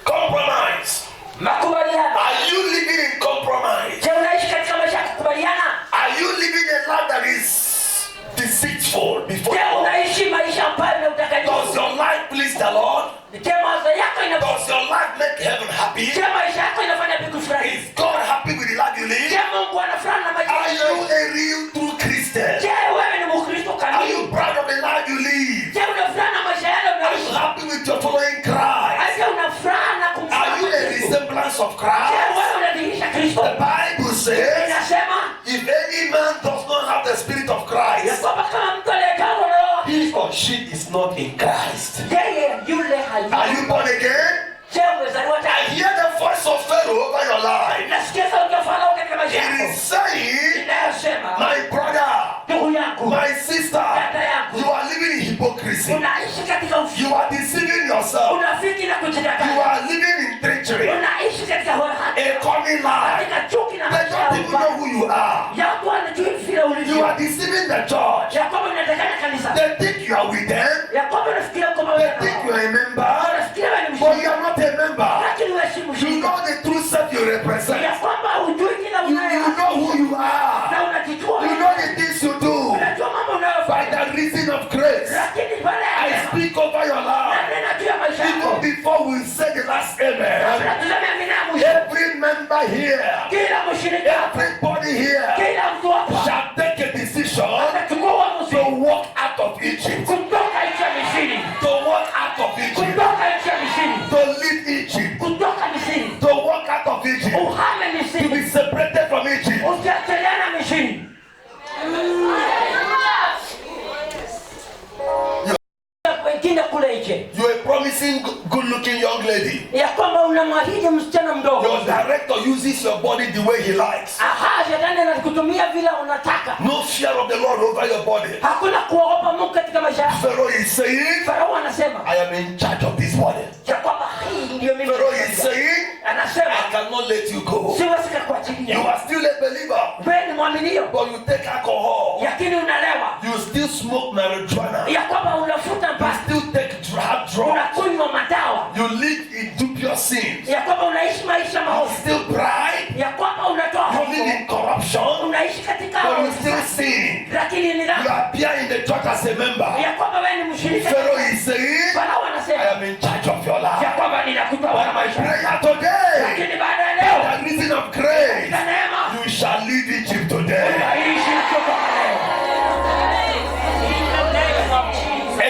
Compromise. Makubaliano. Are you living in compromise? Je, unaishi katika maisha ya kukubaliana? Are you living a life that is deceitful before Je, God? unaishi maisha ambayo ni Does utakatifu? your life please the Lord? Je, mawazo yako Does your life make heaven happy? Je, maisha yako inafanya mbingu furahi? Is God happy with the life you Je, live? Mungu anafurahi na maisha Are yako? you a real true Christian? Je, wewe ni Mkristo Are kamili? you proud of the life you live? Je, unafurahi na maisha yale Are you unaishi? happy with your following Christ? Je, unafurahi na Are kumfuata you a Kristo? resemblance of Je, Christ? wewe unadhihirisha Kristo? The Bible says, Inasema if any man does not have the Spirit of ya Christ, kwamba kama mtu aliyejazwa na Roho, he or she is not in Christ. yeye yule Are hayupo. you born again? Je, umezaliwa I tena? hear the voice of Pharaoh over your life. Nasikia sauti ya Farao katika maisha It yako is saying, inayosema, my brother, ndugu yangu, my sister, dada yangu, you are living in hypocrisy. unaishi katika ufi, You are deceiving yourself. unafiki na You kujidanganya, are living in treachery, unaishi katika horahati, a cunning lie. katika chuki na They maisha ya don't even know ubaya. who you are. Ya watu wanajua vile You ulivyo, are deceiving the church. ya kwamba unatakana kanisa, They think you are with them. ya kwamba unafikiria kwamba They wewe think na you wao, are a member. unafikiria wewe ni But you mshirika, are not a member. lakini wewe si You mshirika, know the true self you represent. ya kwamba hujui kila You unayo know who you are. na unajijua, You know the things you do. unajua mambo By unayofanya, the reason of grace, lakini pale I speak over your life. nanena juu ya maisha Even yako. before we say the last amen, Kabla tuseme amina ya mwisho, every member here, kila mshirika, everybody here kila mtu hapa shall take a decision atachukua uamuzi to walk out of Egypt. kutoka nchi ya Misri, To walk out of Egypt. kutoka nchi ya Misri, To leave Egypt. kutoka Misri, To walk out of Egypt. uhame To Misri, be separated from Egypt. usiachiliana Misri. Wengine kule nje You are promising good looking young lady. ya kwamba unamwahidi msichana mdogo, Your director uses your body the way he likes. aha, shetani anakutumia vile unataka, No fear of the Lord over your body. hakuna kuogopa Mungu katika maisha yako. Pharaoh is saying, Farao anasema I am in charge of this body. ya kwamba hii ndio mimi, Pharaoh is saying, anasema I cannot let you go. siwezi You kukuachilia, are still a believer, wewe ni mwaminio, but you take alcohol. lakini unalewa, You still smoke marijuana. ya kwamba unafuta You mpaka still take drugs. unakunywa madawa, You live in dubious sins. ya kwamba unaishi maisha You maovu, still bribe. ya kwamba unatoa You live hongo, in corruption. unaishi katika But you hongo, still sin. lakini ni You dhambi, appear in the church as a member. ya kwamba wewe ni mshirika. Pharaoh is saying, Farao I anasema am in charge of your ya life. kwamba ninakutawala But my maisha, prayer today, lakini baada ya leo the reason of grace, kwa neema you shall leave Egypt today. unaishi kutoka leo.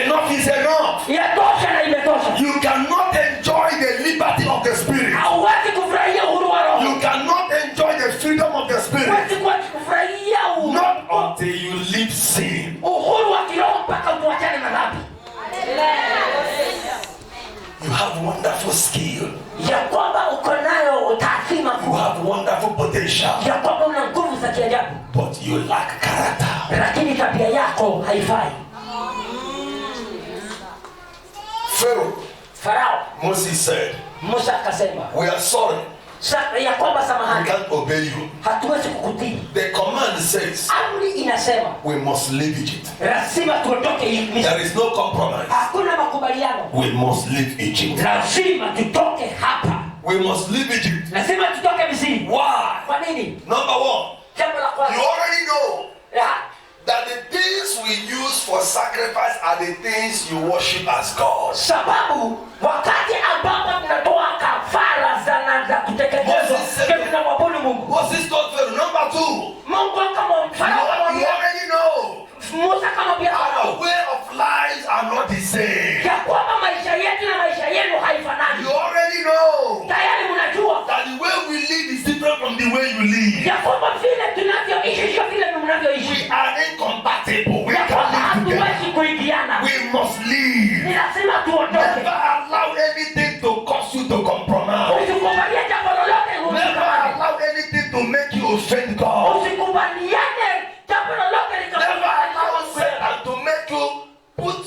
Enough is enough. Yatosha na imetosha. You cannot enjoy the liberty of the Spirit. Hauwezi kufurahia uhuru wa Roho, You cannot enjoy the freedom of the Spirit. huwezi kufurahia Not until you leave sin. uhuru wa kiroho mpaka utuachane na dhambi. You have wonderful skill. Ya kwamba uko nayo taadhima You kuu, have wonderful potential. ya kwamba una nguvu za kiajabu, But you lack character. lakini tabia yako haifai. Pharaoh, Farao, Moses said, Musa akasema, we are sorry. ya kwamba We samahani, can't obey you. hatuwezi kukutii. The command says Amri inasema we must leave Egypt. lazima tuondoke Misri. There is no compromise. Hakuna makubaliano. We must leave Egypt. Lazima tutoke hapa. We must leave Egypt. Lazima tutoke Misri. Why? Kwa nini? Number one, Jambo la you kwanza, already know ya, that the things we use for sacrifice are the things you worship as God. sababu wakati ambapo tunatoa kafara za kutekelezwa Moses- tunamwabudu Mungu. Moses told Pharaoh, number two, Mungu akamwambia you already know Musa akamwambia our way of lives are not the same. ya kwamba maisha yetu na maisha yenu haifanani. You already know Tayari mnajua that the way we live is different from the way you live. ya kwamba vile tunavyoishi sio vile mnavyoishi. We are incompatible. We Ya kwamba can't live together. hatuwezi kuingiana. We must leave. Ni lazima tuondoke. Never allow anything to cause you to compromise. Usikubalie jambo lolote Never usikamate. allow anything to make you offend God. Usikubaliane jambo lolote Never allow Satan to make you put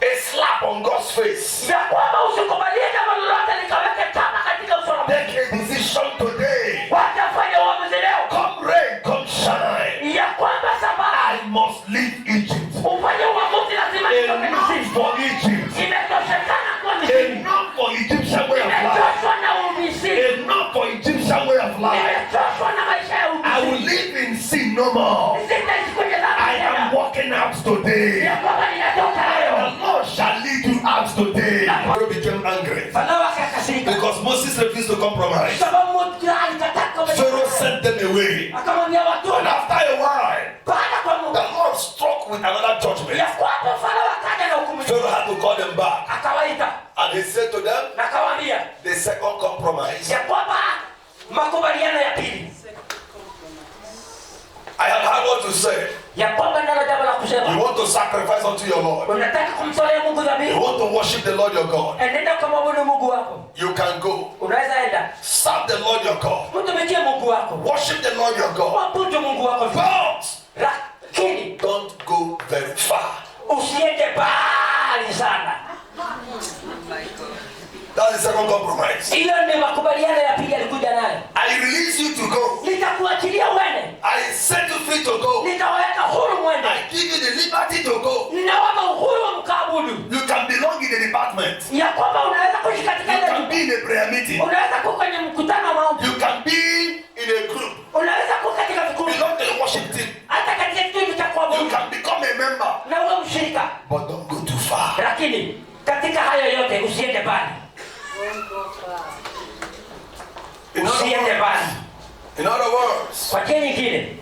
a slap on God's face. ya kwamba usikubalie jambo lolote likaweke tama katika uso wa Mungu. Take a decision today. Watafanya uamuzi leo Come rain, come shine. ya kwamba sababu I must leave Egypt. ufanye uamuzi, lazima nitoke Enough Misri. for Egypt. Imetoshekana kwa Misri. Enough for Egyptian way of life. Imechoshwa na Umisri. Enough for Egyptian way of life. Imechoshwa na maisha ya I will Umisri. live in sin no more. Sitaishi kwenye dhambi I am tena. walking out today. Ya kwamba ninatoka The leo. Lord shall lead you out today. Pharaoh became angry Farao akakasirika. because Moses refused to compromise. Sababu Mungu alitaka Pharaoh sent them away. akamwambia watu And after a while, baada kwa Mungu the Lord struck with another judgment. ya kwamba Farao akaja na hukumu. Pharaoh had to call them back. Akawaita And he said to them, na akawaambia the second compromise. ya kwamba makubaliano ya pili, I have heard what you say. ya kwamba nalo jambo la You kusema, want to sacrifice unto your Lord. unataka kumtolea Mungu You dhabihu, want to worship the Lord your God. enenda kumwabudu Mungu wako. You can go. Unaweza enda Serve the Lord your God. mtumikie Mungu wako, Worship the Lord your God. mwabudu Mungu wako, But lakini don't go very far. usiende mbali sana. That's the second compromise. Hiyo ni makubaliano ya pili alikuja nayo. I release you to go. Nitakuachilia uende, I set you free to go. nitaweka huru mwende, I give you the liberty to go. ninawapa uhuru wa mkaabudu, You can belong in the department. ya kwamba unaweza kuishi katika You ile can be in a prayer meeting. unaweza kuwa kwenye mkutano wa maombi, You can be in a group. unaweza kuwa katika vikundi, Belong to a worship team. hata katika kikundi cha You kuabudu can become a member. na uwe mshirika, But don't go too far. lakini katika hayo yote usiende mbali, usiende mbali. In other words, Kwa njia nyingine,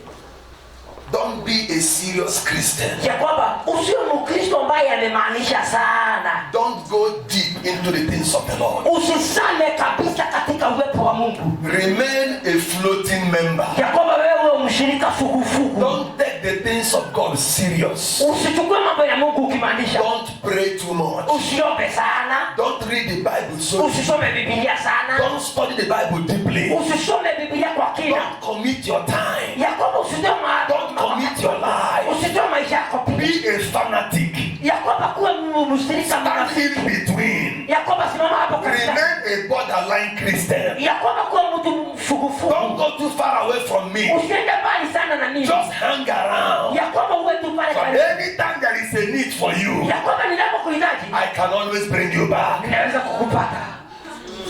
don't be a serious Christian. ya kwamba usiwe Mkristo ambaye amemaanisha sana, Don't go deep into the things of the Lord. usisame kabisa katika uwepo wa Mungu, Remain a floating member. ya kwamba wewe uwe mshirika fugufugu. Don't take the things of God serious. Usichukue mambo ya Mungu ukimaanisha, Don't pray too much. usiombe sana, Don't read the Bible so. usisome Biblia sana, Don't study the Bible deeply. usisome Biblia kwa kina, Don't commit your time. ya kwamba usitoe Don't commit your life. usitoe maisha yako pia, Be a fanatic. ya kwamba kuwa mshirika Stand mnafiki, in between. ya kwamba simama hapo katika, Remain a borderline Christian. ya kwamba kuwa mtu Don't mfugufugu, go too far away from me. usiende mbali sana na mimi, Just hang around. ya kwamba uwe tu pale But karibu, anytime there is a need for you, ya kwamba ninapokuhitaji I can always bring you back. ninaweza kukupata.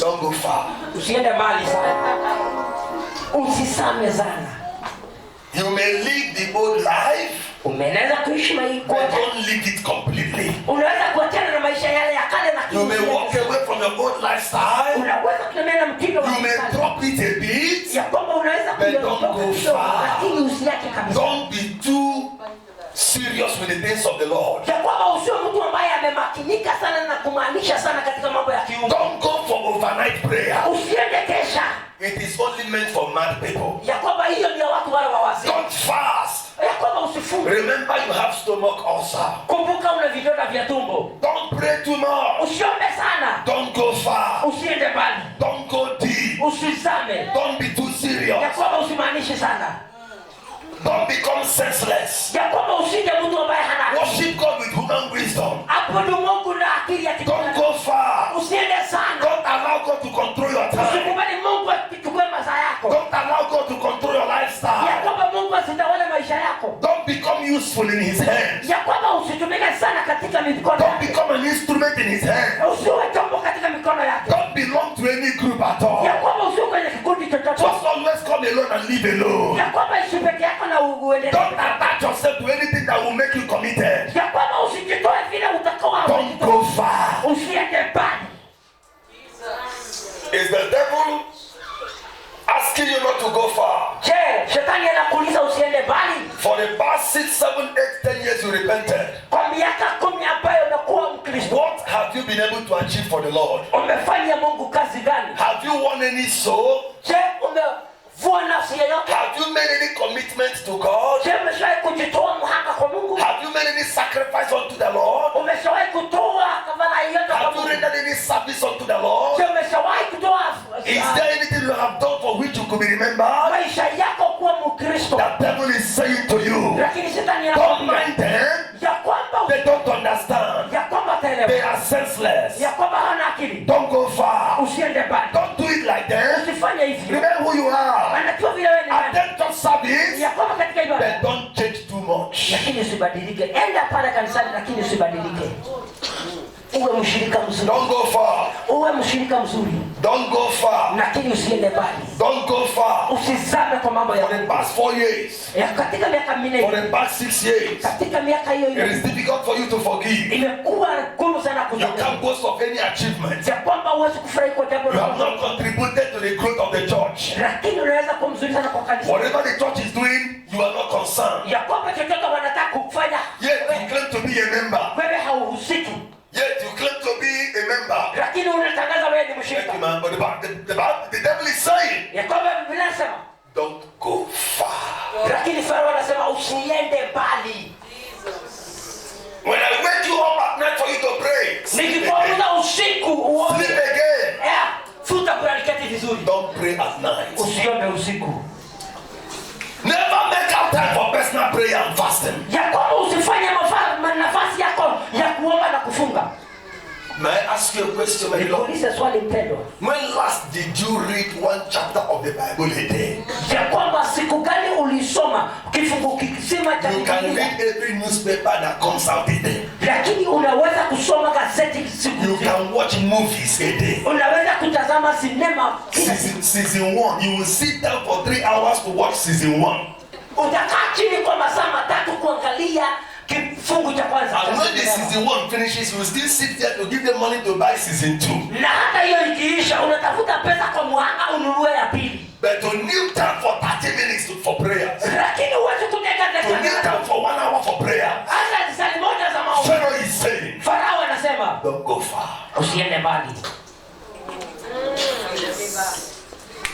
Don't go far. Usiende mbali sana, usisame sana. You may live the old life, Unaweza kuishi but don't live it completely. unaweza kuachana na maisha yale ya kale na You may walk away from your old lifestyle. unaweza kutembea na mtindo wa You may kisasa, drop it a bit. ya kwamba unaweza But don't kuondoka go kidogo, far. lakini usiache kabisa, Don't be too serious with the things of the Lord. ya kwamba usiwe mtu ambaye amemakinika sana na kumaanisha sana katika mambo ya kiungu. Don't go for overnight prayer. Usiende kesha, It is only meant for mad people. ya kwamba hiyo ndio watu wale wa wazee, Don't fast. ya kwamba usifunge. Remember you have stomach ulcer. Kumbuka una vidonda vya tumbo. Don't pray too much. Usiombe sana, Don't go far. usiende mbali, Don't go deep. usizame, Don't be too ya serious. kwamba usimaanishe sana, Don't become senseless. ya kwamba usije mtu ambaye hana Worship God with human wisdom. abudu Mungu na akili ya Don't kibinadamu. go far. Usiende sana, Don't allow God to control your time. usikubali Mungu allow God to control your ya lifestyle. kwamba Mungu asitawale maisha yako, Don't become useful in his hands. ya kwamba usitumike sana katika mikono Don't yake, become an instrument in his hands. usiwe chombo katika mikono yake, Don't belong to any group at all. ya kwamba usiwe kwenye kikundi chochote, Just always come alone and live alone. ya kwamba ishi peke yako na uendelee, Don't attach yourself to anything that will make you committed. ya kwamba usijitoe vile utakoa, Don't go far. usiende mbali. Is the devil asking you not to go far? Je, shetani anakuuliza usiende mbali? For the past 6, 7, 8, 10 years you repented. Kwa miaka 10 ambayo umekuwa Mkristo, What have you been able to achieve for the Lord? umefanya Mungu kazi gani? Have you won any soul? Je, umevua nafsi yoyote? Have you made any commitment to God? Je, umeshawahi kujitoa mhanga kwa Mungu? Have you made any sacrifice unto the Lord? Umeshawahi kutoa kafara yoyote kwa Have you Mungu? rendered any service unto the Lord? Je, umeshawahi kutoa Is there anything you have done for which you could be remembered? maisha yako kuwa Mkristo? The devil is saying to you, Lakini shetani don't anakuambia mind them. ya kwamba They don't understand. ya kwamba They ataelewa, are senseless. ya kwamba hana akili. Don't go far. Usiende mbali, Don't do it like that. usifanye hivyo. Remember who you are. Anajua vile wewe ni nani, Attend to service. ya kwamba katika ibada, Then don't change too much. lakini usibadilike. Enda pale kanisani, lakini usibadilike. Uwe mshirika mzuri, Don't go far. uwe mshirika mzuri, Don't go far. lakini usiende mbali. Don't go far. Usizame kwa mambo ya For the Mungu. past 4 years, Ya katika miaka for minne, the past 6 years, katika miaka hiyo it hiyo is difficult for you to forgive. imekuwa ngumu sana You kusamehe, can't boast of any achievement. ya kwamba huwezi kufurahi kwa jambo You have lolote, not contributed to the growth of the church. lakini unaweza kuwa mzuri sana kwa kanisa, Whatever the church is doing, you are not concerned. ya kwamba chochote wanataka kufanya Yet you claim to be a member. wewe hauhusiki, Yet you claim to be a member. lakini unatangaza wewe ni Thank mshirika, you, man. But the devil is saying, ya kwamba Biblia inasema, don't go far. lakini Farao anasema usiende mbali. When I wake you up at night for you to pray, sleep again. Nikikuamka usiku uombe, Sleep again. futa kulalikati vizuri, Don't pray at night. usiombe usiku, Never make out time for personal prayer and fasting. ya kwamba usifanye nafasi yako ya kuomba na kufunga. May I ask you a question, my Lord? Nikuulize swali mpendwa, When last did you read one chapter of the Bible a day? ya kwamba siku gani ulisoma kifungu kisima cha You can Biblia, read every newspaper that comes out a day. lakini unaweza kusoma gazeti siku You nzima, can watch movies a day. unaweza kutazama sinema kila siku. Season 1, you will sit down for 3 hours to watch season 1. Utakaa chini kwa masaa matatu kuangalia kifungu cha kwanza, And when the season 1 finishes, you will still sit there to give them money to buy season 2. na hata hiyo ikiisha unatafuta pesa kwa mwanga ununue ya pili, But to kneel down for 30 minutes for prayers, lakini huwezi kuteka to kneel down for 1 hour for prayer, hata risali moja za maombi. Pharaoh is saying, Farao anasema don't go far. usiende mbali,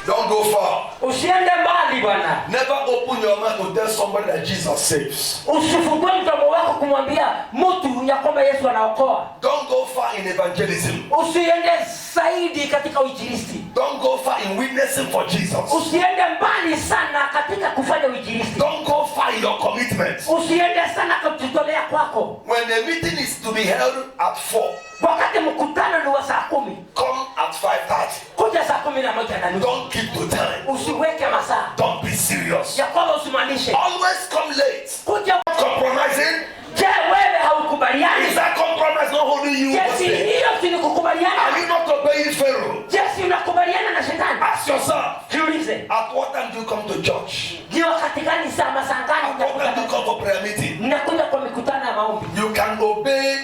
Don't go far. usiende mbali bwana. Never open your mouth to tell somebody that Jesus saves. Usifungue mdomo wako kumwambia mtu ya kwamba Yesu anaokoa. Don't go far in evangelism. Usiende zaidi katika uinjilisti. Don't go far in witnessing for Jesus. Usiende mbali sana katika kufanya uinjilisti. Don't go far in your commitment. Usiende sana kujitolea kwako. When the meeting is to be held at 4, Wakati mkutano ni wa saa 10, come at 5:30. kuja saa 11:30. Don't keep to time. Usiweke masaa Don't be serious. ya kwamba usimaanishe. Always come late. Kuja. Compromising? Je, wewe haukubaliani? Is that compromise not holding you? Je, si hostage? hiyo si ni kukubaliana? Are you not obeying Pharaoh? Je, si unakubaliana na shetani? Ask yourself, Jiulize. at what time do you come to church? Ni wakati gani saa masaa gani At what time do you come for prayer meeting? mnakuja kwa mikutano ya maombi? You can obey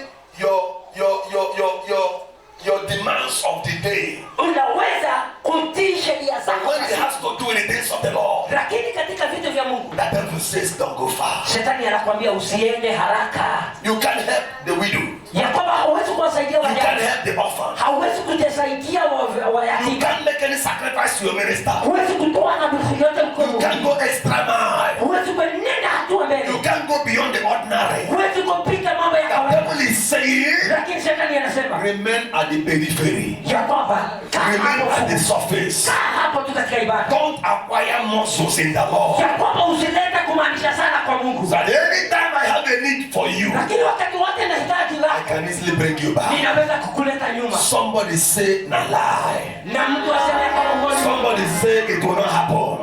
your demands of the day. Unaweza kutii sheria zako, When it has to do with the things of the Lord, lakini katika vitu vya Mungu the devil says don't go far. shetani anakuambia usiende haraka, You can help the widow. ya kwamba hauwezi kuwasaidia You can wajane, help the orphan. hauwezi kujisaidia You wayatima, can't make any sacrifice to your minister. huwezi kutoa na vitu yote You can mkono, go extra mile. huwezi kuenenda hatua You mbele, can go beyond the ordinary. huwezi kupita mambo ya The kawaida, devil is saying, lakini shetani anasema remain at the periphery. ya kwamba kaa Remain at the hapo, surface. kaa hapo tu katika ibada, Don't acquire muscles in the Lord. ya kwamba usilete kumaanisha sana kwa Mungu, That anytime I have a need for you, lakini wakati wote nahitaji I lako can easily bring you back. ninaweza kukuleta nyuma. Somebody say, na lie. Na mtu aseme kama uongo. somebody say it will not happen.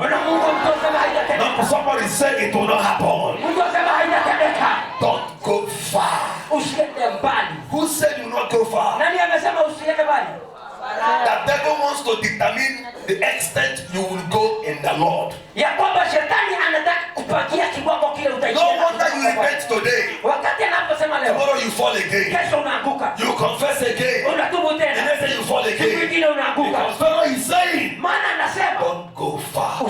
Somebody say it will not happen. Don't go far. Who said you will not go far? The devil wants to determine the extent you will go in the Lord. No wonder you repent today. Tomorrow you fall again. You confess again. The next day you fall again. Because Pharaoh is saying, don't go far.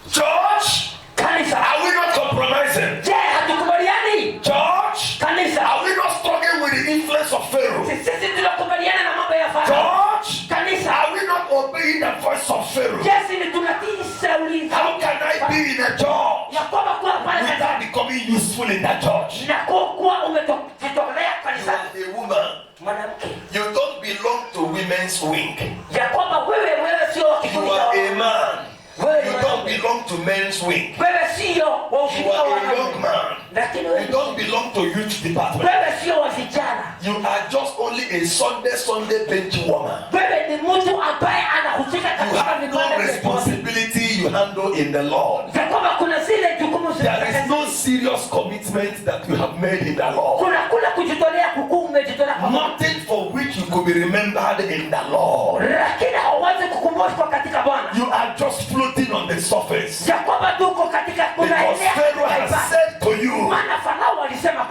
Church, are we not compromising? Church, are we not struggling with the influence of Pharaoh? Church, are we not obeying the voice of Pharaoh? How can I be in a church without becoming useful in that church? You are a woman. You don't belong to women's wing. You are a man. You don't belong to men's wing. You are a young man. You don't belong to youth department. You are just only a Sunday bench woman. You have no responsibility you handle in the Lord. There is no serious commitment that you have made in the Lord. Nothing for which you could be remembered in the Lord. You are just floating on the surface. Because Pharaoh has said to you,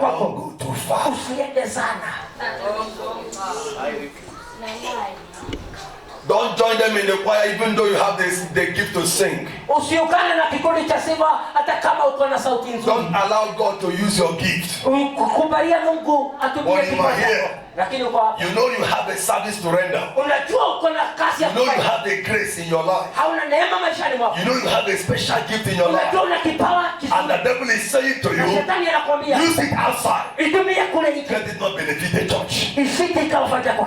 don't go too far. Don't join them in the choir even though you have the gift to sing. Don't allow God to use your gift. When you are here, you know you have a service to render. You know you have the grace in your life. You know you have a special gift in your life. And the devil is saying to you, use it outside. Let it not benefit the church.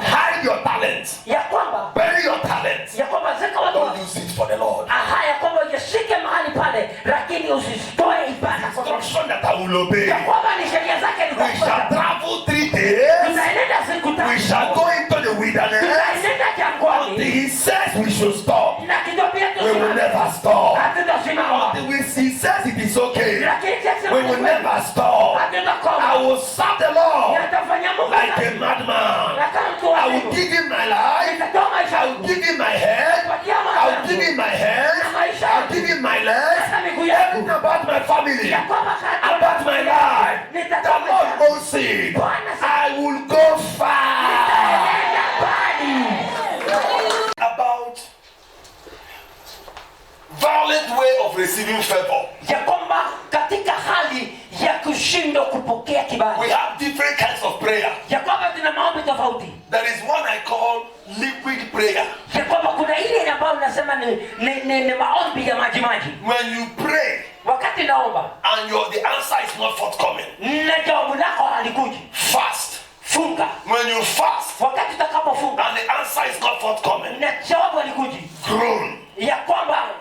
Hide your talents. Bury your talents. Don't use it for the Lord. Instruction that I will obey. We shall travel 3 days. We shall go into the wilderness. Until he says we should stop, we will never stop. Until he says it is okay, we will never stop. I will serve the Lord like a madman. I will give him my life. I will give him my head. I will give him my hands. I will give him my legs. Everything about my family, about my life. The Lord owns it. I will go far. About violent way of receiving favor. We have different kinds of prayer. There is one I call liquid prayer. When you pray and the answer is not forthcoming, fast. When you fast and the answer is not forthcoming, groan.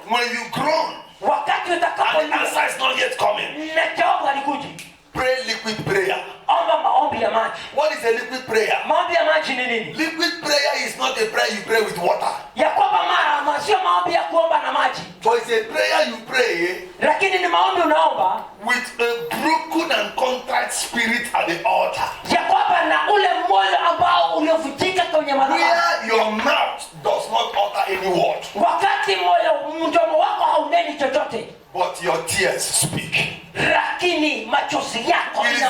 When you groan and the answer is not yet coming, pray liquid prayer. What is a liquid prayer? Liquid prayer is not a prayer you pray with water. So it's a prayer you pray with a broken and contrite spirit at the altar. Where your mouth does not utter any word, but your tears speak. It is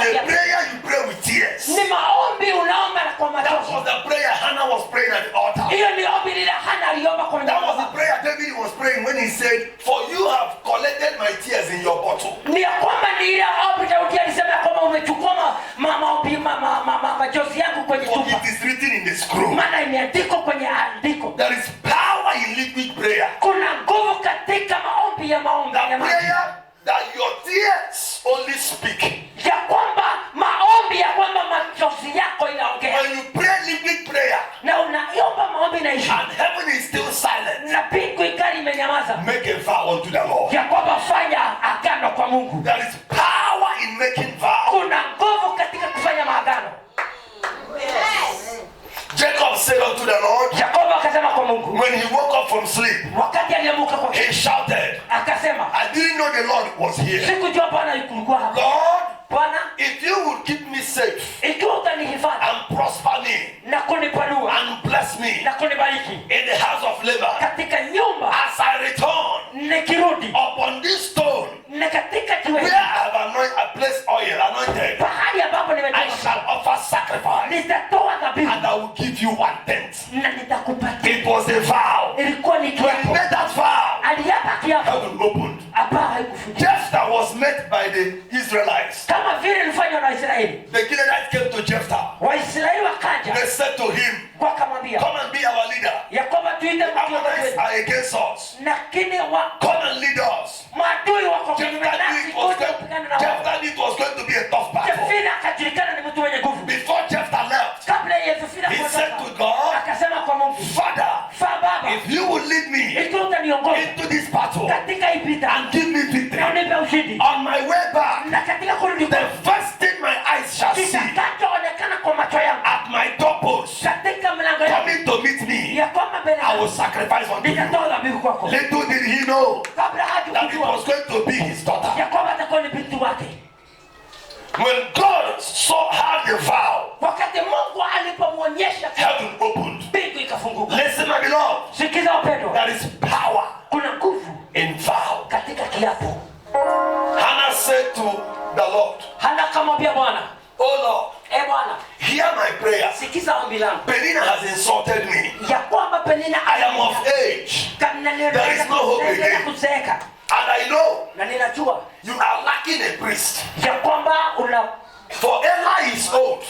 a prayer you pray with tears. That was the prayer Hannah was praying at the altar. That was the prayer David was praying when he said, for you have collected my tears in your bottle. It is written in the scroll. There is power in liquid prayer. The prayer that your tears only speak. When you pray liquid prayer and heaven is still silent, make a vow unto the Lord. There is power in making vows. Jacob said unto the Lord, akasema, I didn't know the Lord was here. sikujua Bwana alikuwa hapa. Lord, Bwana, if you would keep me safe ikiwa utanihifadhi and prosper me na kunipanua and bless me na kunibariki in the house of labor, katika nyumba as I return nikirudi upon this stone na katika jiwe where I have placed oil anointed, pahali ambapo I nimetoka shall offer sacrifice nitatoa dhabihu and I will give you 1/10. na nitakupatia. It was a vow. Ilikuwa ni When he kiapo, made that vow, aliapa kiapo heaven opened. hapa haikufutika Jephthah was met by the Israelites. kama vile ilifanywa na Waisraeli. The Gileadites came to Jephthah. Waisraeli wakaja They said to him, wakamwambia come and be our leader. ya kwamba tuite The Ammonites are against us. lakini Come and lead us. maadui wako kinyume nasi, kuja kupigana na wao. Jephthah knew it was going to be a tough battle. Jefina akajulikana ni mtu mwenye nguvu. Before Jephthah left, Kabla ya Jefina he said to God, akasema kwa Mungu, Father, Baba, if you will lead me ikiwa utaniongoza into this battle katika hii vita and give me victory, na unipe ushindi, on my way back, na katika kurudi the kwangu, first thing my eyes shall see kitakachoonekana kwa macho yangu at my doorpost katika mlango yangu coming to meet me, ya kwamba mbele I will yangu sacrifice unto you. nitatoa dhabihu kwako. Little did he know Kabla that it hajukujua was going to be his daughter. ya kwamba atakuwa ni binti wake. When God had the vow, Wakati Mungu alipomwonyesha, heaven opened. mbingu ikafunguka. Listen, my beloved, Sikiza wapendwa, there is power kuna nguvu in vow. katika kiapo. Hannah said to the Lord, Hana akamwambia Bwana, oh Lord, Bwana, hear my prayer. sikiza ombi langu Penina has insulted me. ya kwamba Penina I am of age, there is no hope again. kuzeeka, and I know na ninajua you are lacking a priest. ya kwamba una For Eli is old,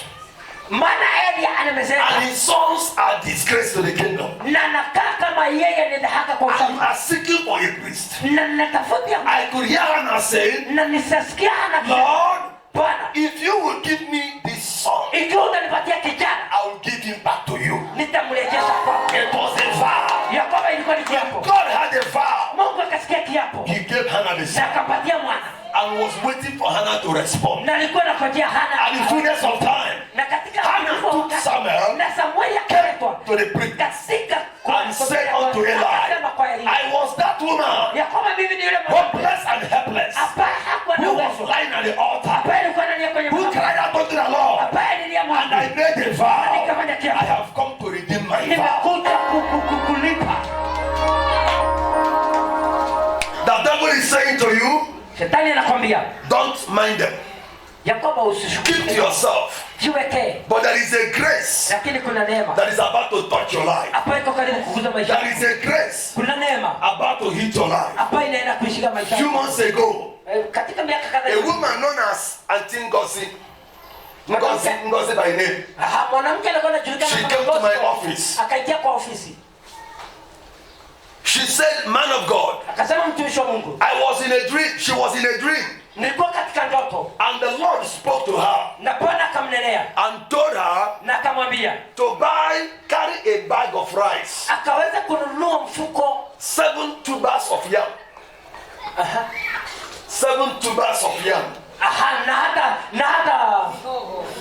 maana Elia anamezeeka and his sons are disgrace to the kingdom. na nakaa kama yeye ni dhahaka kwa And you ufalme, are seeking for a priest. na natafutia I could hear Hannah saying, na nisasikia Hana kusema, Lord, Bwana, if you will give me this son, ikiwa utanipatia kijana I will give him back to you. nitamrejesha kwako. It was a vow. Ya kwamba ilikuwa ni kiapo. God had a vow. Mungu akasikia kiapo He gave Hannah the na son akampatia mwana, and was waiting for Hannah to respond. na alikuwa anangojea Hana. And in fullness of time, Na katika Hannah utukufu wa took wakati, Samuel na Samueli akaletwa to the priest katika and said unto Eli, akasema kwa Eli I was that woman, ya kwamba mimi ni yule mwanamke hopeless and helpless, ambaye hakuwa na who was uwezo, lying at the altar, ambaye alikuwa analia kwenye who madhabahu, cried out unto the Lord, ambaye nilia and Mungu, I made a vow. nikafanya I kiapo, have come to redeem my vow. nimekuja kulipa. The devil is saying to you, Shetani anakwambia don't mind them. ya kwamba Keep to usishughulike, yourself. jiwekee, But there is a grace lakini kuna neema that is about to touch your life. ambayo iko karibu kuguza maisha There yako. is a grace Kuna neema about to hit your life. ambayo inaenda kuishika maisha A few yako. months ago, Katika miaka a kadhaa, woman known as Auntie Ngozi by name, mwanamke alikuwa anajulikana she kama came to my Ngozi, office. akaingia kwa ofisi, She said, man of God, akasema mtumishi wa Mungu, I was in a dream. She was in a dream. nilikuwa katika ndoto And the Lord spoke to her na Bwana akamnenea and told her na akamwambia to carry a bag of rice, akaweza kununua mfuko 7 tubers of yam. 7 tubers of yam. na hata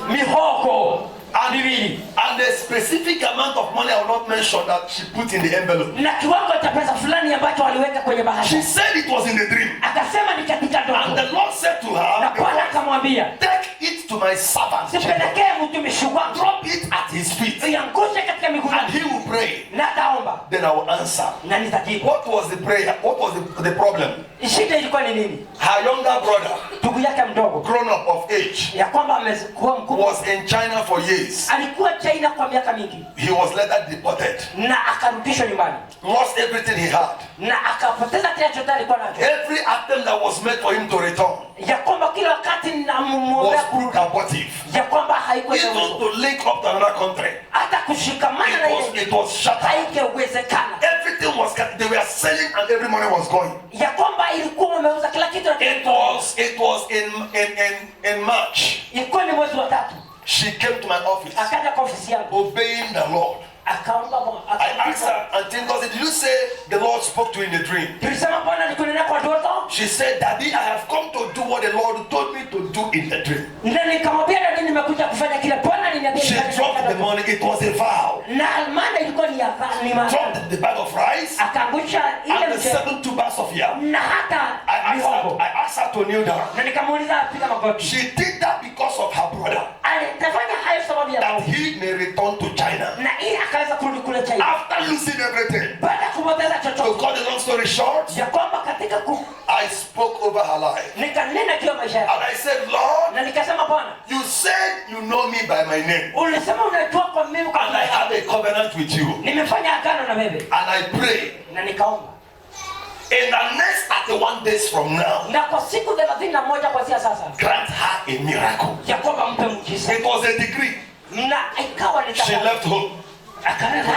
mihogo miwili And a specific amount of money I will not mention that she put in the envelope. na kiwango cha pesa fulani ambacho waliweka kwenye She bahasha. said it was in a dream. Akasema ni katika And ndoto, the Lord said to na her, Bwana akamwambia take it to my servant, sipelekee mtumishi wangu, drop it at his feet, iangushe katika miguu and yake, he will pray. na ataomba Then I will answer. na nitajibu. What was the prayer? What was the problem? Shida ilikuwa ni nini? Her younger brother, Ndugu yake mdogo, grown up of age, ya kwamba amekuwa mkubwa, was in China for years. alikuwa China kwa miaka mingi He was later deported, na akarudishwa nyumbani lost everything he had. na akapoteza kila chochote alikuwa nacho, Every attempt that was made for him to return ya kwamba kila wakati was namwombea proved kurudi, abortive. ya kwamba haikuwa Even to link up to another country, hata kushikamana na yeye it was shattered. haingewezekana, Everything was they were selling and every money was going. ya kwamba ilikuwa wameuza kila kitu, It was in March. ilikuwa ni mwezi wa 3, She came to my office, akaja kwa ofisi yangu obeying the Lord. akaomba I asked her, Auntie Ngozi, did you say the Lord spoke to you in the dream? tulisema Bwana nikunena kwa ndoto, She said, Daddy, I have come to do what the Lord told me to do in the dream. na nikamwambia ndio nimekuja kufanya kile Bwana aliniambia She nifanye dropped katika the ndoto. money. It was a vow. na maana ilikuwa ni afani dropped the bag of rice akaangusha ile and the mchele 7 tubers of yam. na hata I asked her to kneel down. na nikamuuliza piga magoti. She did that because of her brother, Alitafanya hayo sababu ya that he may return to China na ili akaweza kurudi kule China after losing everything. baada ya kupoteza To chochote. cut the long story short, Ya kwamba katika I spoke over her life nikanena juu ya maisha yake and I said, Lord, na nikasema Bwana, you said you know me by my name ulisema unajua kwa mimi kwa and I have a covenant with you, nimefanya agano na wewe and I pray na nikaomba in the next 31 days from now, na kwa siku 31 kuanzia sasa grant her a miracle. ya kwamba mpe muujiza. It was a decree. Na ikawa ni She left home.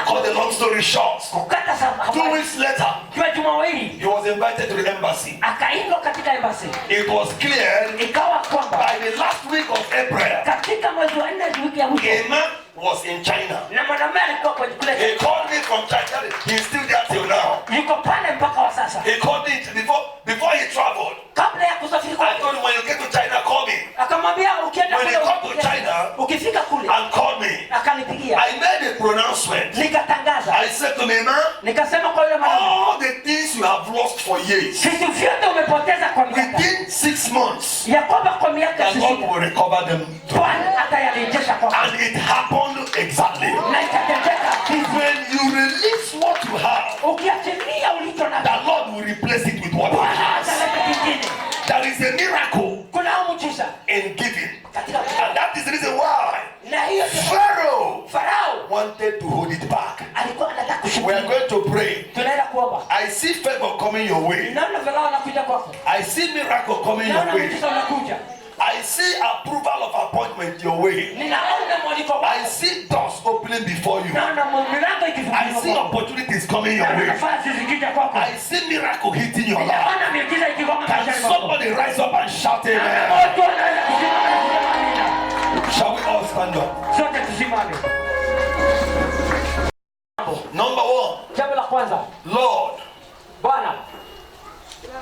Cut the long story short, kukata 2 sababu weeks later, kwa juma wili he was invited to the embassy. akaitwa katika embassy. It was clear Ikawa kwamba by the last week of April, katika mwezi wa 4 wiki ya mwisho a man was in China. na mwanamume alikuwa kwa kule He called me from China. He's still there till now. yuko pale mpaka wa sasa. He called me before he traveled. Kabla ya kusafiri I kwake told him, when you get to China, call me. akamwambia ukienda When kule he come to China ukifika kule and call me, akanipigia I made a pronouncement. nikatangaza I said to me, man, nikasema kwa yule mwanamke, all the things you have lost for years, vitu vyote umepoteza kwa miaka within 6 months, ya kwamba kwa miaka that God 6 will recover them. Bwana atayarejesha kwako And it happened exactly. na itatendeka hivi. When you release what you have, Ukiachilia ulicho nacho the Lord will replace it with what he Bwana has. ataleta kingine. There is a miracle Kuna muujiza in giving. katika And that is the reason why na hiyo ndio Pharaoh Farao wanted to hold it back. alikuwa anataka We are kushuhudia. going to pray. Tunaenda kuomba. I see favor coming your way. Naona Farao anakuja kwako. I see miracle coming your Naona way. muujiza unakuja. I see approval of appointment your way. Ninaona mwaliko I wako. see doors opening before you. Naona milango I ikifunguliwa see kwako. opportunities coming your Naona way. nafasi zikija kwako. I see miracle hitting your life. Naona miujiza ikigonga Can maishani mwako. somebody rise up and shout amen? Watu wanaweza kusimama na kusema amina. Shall we all stand up? Sote tusimame. Number 1, Jambo la kwanza, Lord, Bwana,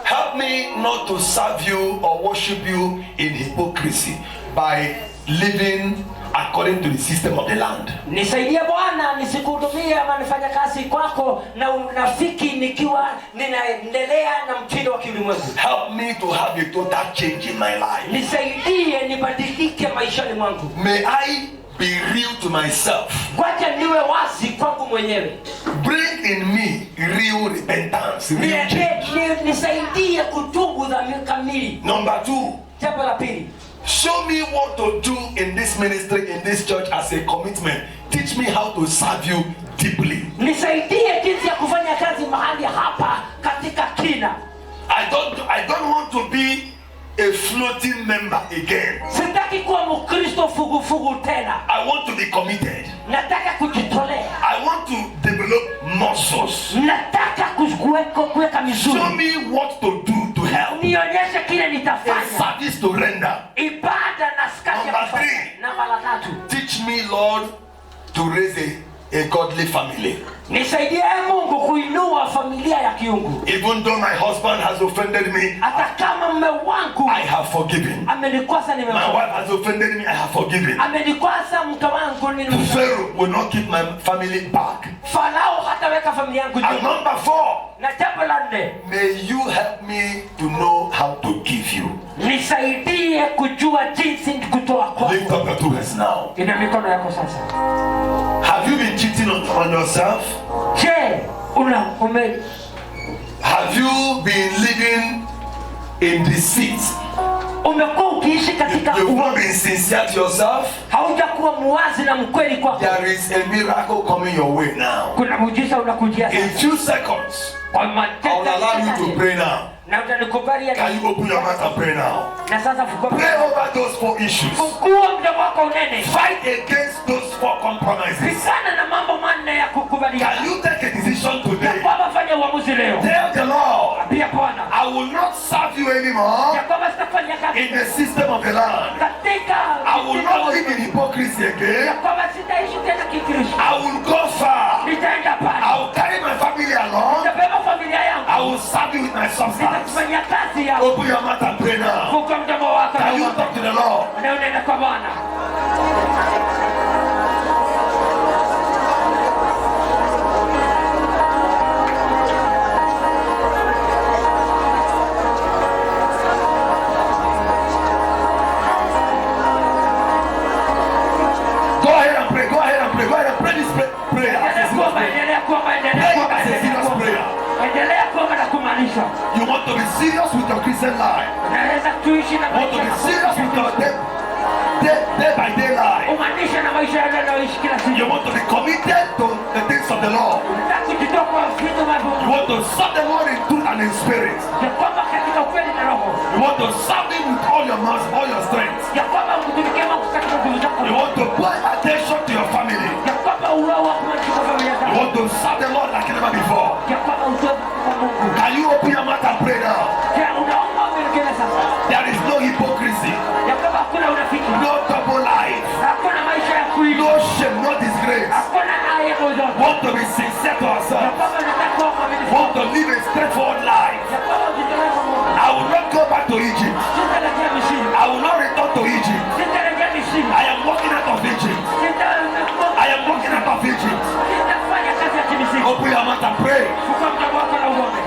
help me not to serve you or worship you in hypocrisy by living according to the system of the land. nisaidie Bwana nisikuhudumie ama nifanye kazi kwako na unafiki nikiwa ninaendelea na mtindo wa kiulimwengu. Help me to have a total change in my life. Nisaidie nibadilike maishani mwangu. May I be real to myself. Wacha niwe wazi kwangu mwenyewe. Bring in me real repentance, real change. Nisaidie kutubu dhambi kamili. Number 2, Jambo la pili, show me what to do in this ministry, in this church as a commitment. Teach me how to serve you deeply. nisaidie jinsi ya kufanya kazi mahali hapa katika kina. I don't want to be a floating member again. Sitaki kuwa Mkristo fugufugu tena. I want to be committed. Nataka kujitolea. I want to develop muscles. Nataka kuweka Show mizuri. me what to do to help. Nionyeshe kile A nitafanya. service to render. Ibada na skati ya Number kufanya. 3. Namba la 3. Teach me, Lord, to raise a godly family. Nisaidie Mungu kuinua familia ya kiungu. Even though my husband has offended me, Hata kama mume wangu I have forgiven. amenikwaza My nimemsamehe. wife has offended me, I have forgiven. Amenikwaza mke wangu nimemsamehe. Pharaoh will not keep my family back. Farao hataweka familia yangu And juu. number 4, Na jambo la 4, may you help me to know how to give you. nisaidie kujua jinsi kutoa kwako. Lift up your 2 hands now. Ina mikono yako sasa. Have you been cheating on yourself? Je, Have you been living in deceit? umekuwa ukiishi katika You've not uongo? been sincere to yourself? Haujakuwa muwazi na mkweli kwako? There is a miracle coming your way now. Kuna muujiza unakujia In sasa. few seconds, Kwa I will allow you to pray now. na utanikubali Can you open your mouth and pray now? na sasa fungua Pray over those 4 issues. fungua mdomo wako unene. Fight against those 4 compromises. Pigana na mambo manne ya kukubaliana. Can you take a decision Na today? kwamba fanya uamuzi leo. Tell the Lord, Pia Bwana, I will not serve you anymore ya kwamba sitafanya kazi in the system of the land. katika I will not live in hypocrisy ya again. kwamba sitaishi tena kikristo. I will go far. Nitaenda pale. I will carry my family along. Nitabeba familia yangu. I will serve you with my substance. Nitakufanyia kazi yangu. Open your mouth and pray now. Fungua mdomo wako Can you talk to the Lord? na unene kwa Bwana. to be serious with your Christian life. Unaweza kuishi na You want to be maisha serious with your day by day life. umaanisha na maisha yanayoishi kila siku. You want to be committed to the things of the Lord. Unataka kujitoa kwa vitu vya Mungu. You want to serve the Lord in truth and in spirit. Ya kwamba katika ukweli na roho. You want to serve Him with all your might, all your strength. Ya kwamba mtumikie Mungu katika nguvu zako. You want to pay attention to your family. Ya kwamba uwao wako katika familia You zako. want to serve the Lord like never before. Ya kwamba utoe kwa Mungu. Can you open your mouth and pray now? Je, unaomba mbele sasa? There is no hypocrisy, Ya kwamba hakuna unafiki. no double life, Hakuna maisha ya kuishi. no shame, no disgrace. Hakuna haya moja. Want to be sincere to Ya ourselves. kwamba nataka kuwa mwaminifu. Want to live a straightforward life. Ya kwamba ujitoe kwa Mungu. I will not go back to Egypt. Sitarejea Misri. I will not return to Egypt. Sitarejea Misri. I am walking out of Egypt. I am walking out of Egypt. Sitafanya kazi ya kimisiri. Open your mouth and pray. Chukua mdomo wako na uombe.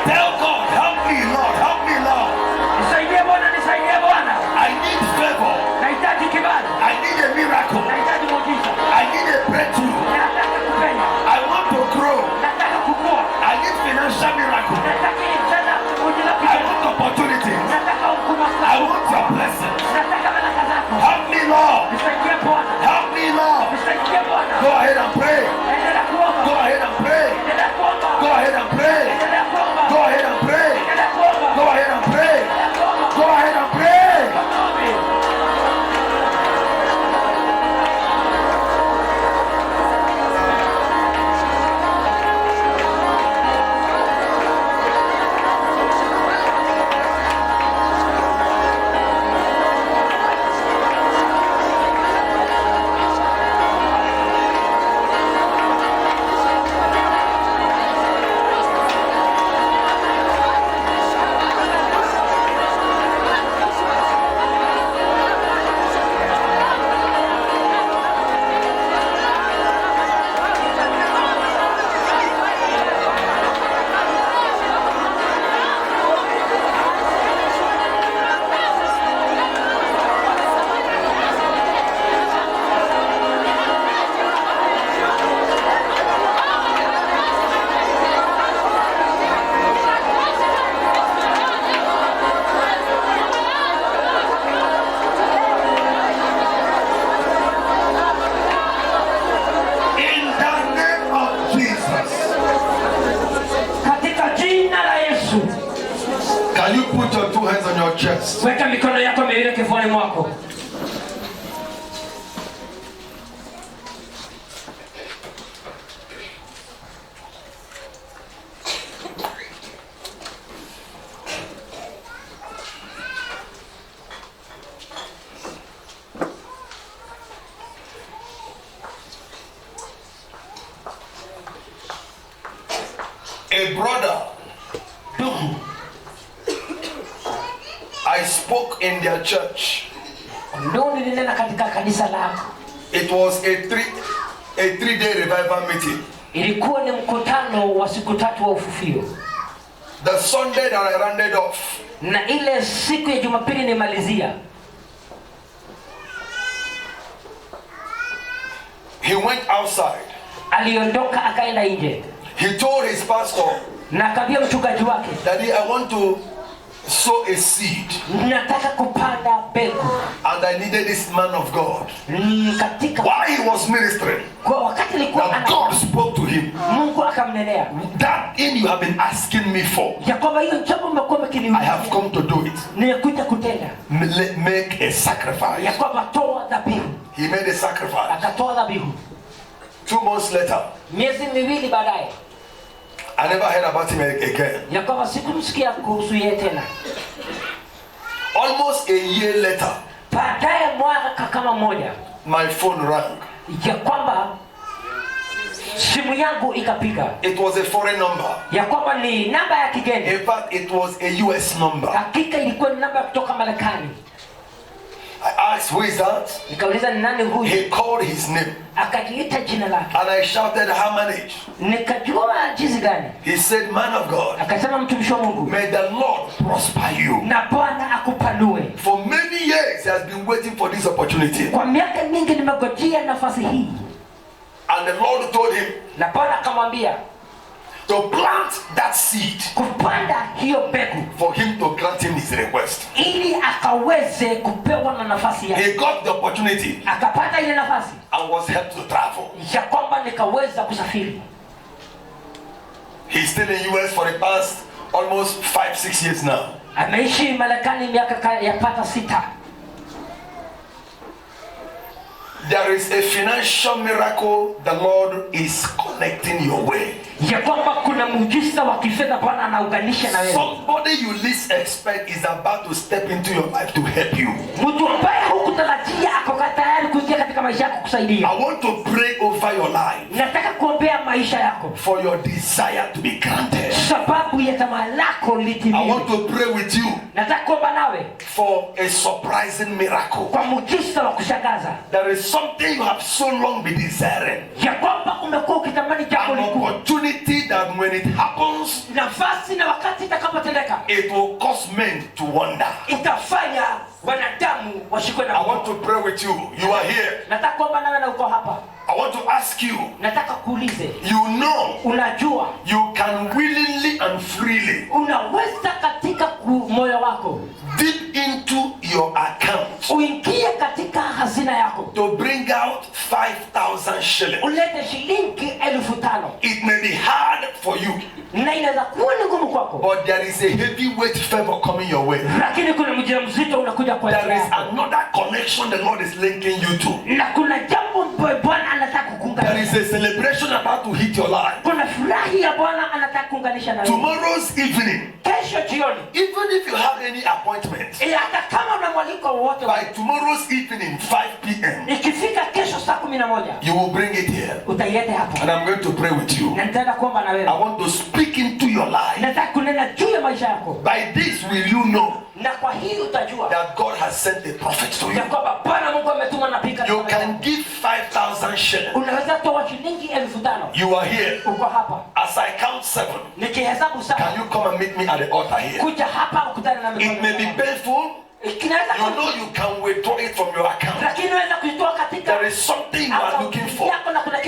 Tell God, help me, Lord, help me, Lord. Nisaidie Bwana, nisaidie Bwana. I need favor. Nahitaji kibali. I need a miracle. Nahitaji muujiza. I need a breakthrough. Nataka kupenya. I want to grow. Nataka kukua. I need financial miracle. Nataka tena muujiza I kupenya. want opportunities. Nataka hukuma I zako. want your blessing. Nataka baraka zako. Help me, Lord. Nisaidie Bwana. Help me, Lord. Nisaidie Bwana. Go ahead and pray. Endelea kuomba. Go ahead and pray. Endelea kuomba. Go ahead and pray. Endelea kuomba. Go ahead and pray. Endelea kuomba. Go ahead and pray. Endelea kuomba. Go ahead and pray. Maombi. In the name of Jesus. Katika jina la Yesu. Can you put your two hands on your chest? Weka mikono yako miwili kifuani mwako. A brother, I spoke in their church. Ndio nilinena katika kanisa lako. It was a three-day revival meeting. Ilikuwa ni mkutano wa siku 3 wa ufufio. The Sunday that I rounded off, Na ile siku ya Jumapili nimalizia. he went outside. Aliondoka akaenda nje. He told his pastor, Na akambia mchungaji wake, Daddy, I want to sow a seed. nataka kupanda mbegu. And I needed this man of God. Katika While he was ministering, kwa wakati alikuwa that God spoke to him. Mungu akamnenea. That thing you have been asking me for, Ya kwamba hiyo jambo umekuwa I mkiniuliza. have come to do it. Nimekuja kutenda. Make a sacrifice. Ya kwamba toa dhabihu. He made a sacrifice. Akatoa dhabihu. 2 months later, Miezi miwili baadaye, I never heard about him again. ya kwamba sikumsikia kuhusu yeye tena. Almost a year later, Baadaye mwaka kama mmoja, my phone rang. ya kwamba simu yangu ikapiga. It was a foreign number. Ya kwamba ni namba ya kigeni. In fact, it was a US number. Hakika ilikuwa ni namba kutoka Marekani. asked, who is that? Nikauliza ni nani huyu? He called his name. Akajiita jina lake. And I shouted, how managed? Nikajua jinsi gani. He said, man of God, akasema mtumishi wa Mungu, may the Lord prosper you. Na Bwana akupanue. For many years he has been waiting for this opportunity. Kwa miaka mingi nimegojea nafasi hii. And the Lord told him, na Bwana akamwambia, to plant that seed, kupanda hiyo mbegu, for him to grant him his request. Ili akaweze kupewa na nafasi yake. He got the opportunity. Akapata ile nafasi. And was helped to travel. Ya kwamba nikaweza kusafiri. He's still in US for the past almost 5-6 years now. Ameishi Marekani miaka yapata 6. There is a financial miracle the Lord is connecting your way. Ya kwamba kuna muujiza wa kifedha Bwana anaunganisha na wewe. Somebody you least expect is about to step into your life to help you. Mtu ambaye hukutarajia ako tayari kuingia katika maisha yako kusaidia. I want to pray over your life. Nataka kuombea maisha yako. For your desire to be granted. Sababu ya tamaa lako litimie. I want to pray with you. Nataka kuomba nawe. For a surprising miracle. Kwa muujiza wa kushangaza. There is something you have so long been desiring. Ya kwamba umekuwa ukitamani jambo likubwa. That when it happens, nafasi na wakati itakapotendeka, it will cause men to wonder. Itafanya wanadamu washikwe na. I want to pray with you. You are here. Nataka kuomba nawe na uko hapa. I want to ask you. Nataka kuulize. You know. Unajua. You can willingly and freely. Unaweza katika moyo wako. Deep into your account. Uingie katika hazina yako. To bring out 5,000 shillings. Ulete shilingi 5,000. It may be hard for you. Na inaweza kuwa ni ngumu kwako. But there is a heavyweight favor coming your way. Lakini kuna mjira mzito unakuja kwa There is another connection the Lord is linking you to. Na kuna jambo Bwana anataka kukuunganisha. There is a celebration about to hit your life. Kuna furahi ya Bwana anataka kuunganisha na wewe. Tomorrow's evening. Kesho jioni. Even if you have any appointments. Hata kama una mwaliko wote. By tomorrow's evening 5 p.m. Ikifika kesho saa 11. You will bring it here. Utaileta hapo. And I'm going to pray with you. Na nitaenda kuomba na wewe. I want to speak into your life. Nataka kunena juu ya maisha yako. By this will you know. Na kwa hii utajua. That God has sent a prophet to you. Ya kwamba Bwana Mungu ametuma nabii katika. You can give 5,000 shillings. Unaweza toa shilingi 5,000. You are here. Uko hapa. As I count 7. Nikihesabu 7. Can you come and meet me at the altar here? Kuja hapa ukutane na mimi. It may be painful. You know you can withdraw it from your account. Lakini unaweza kuitoa katika. There is something you are looking for.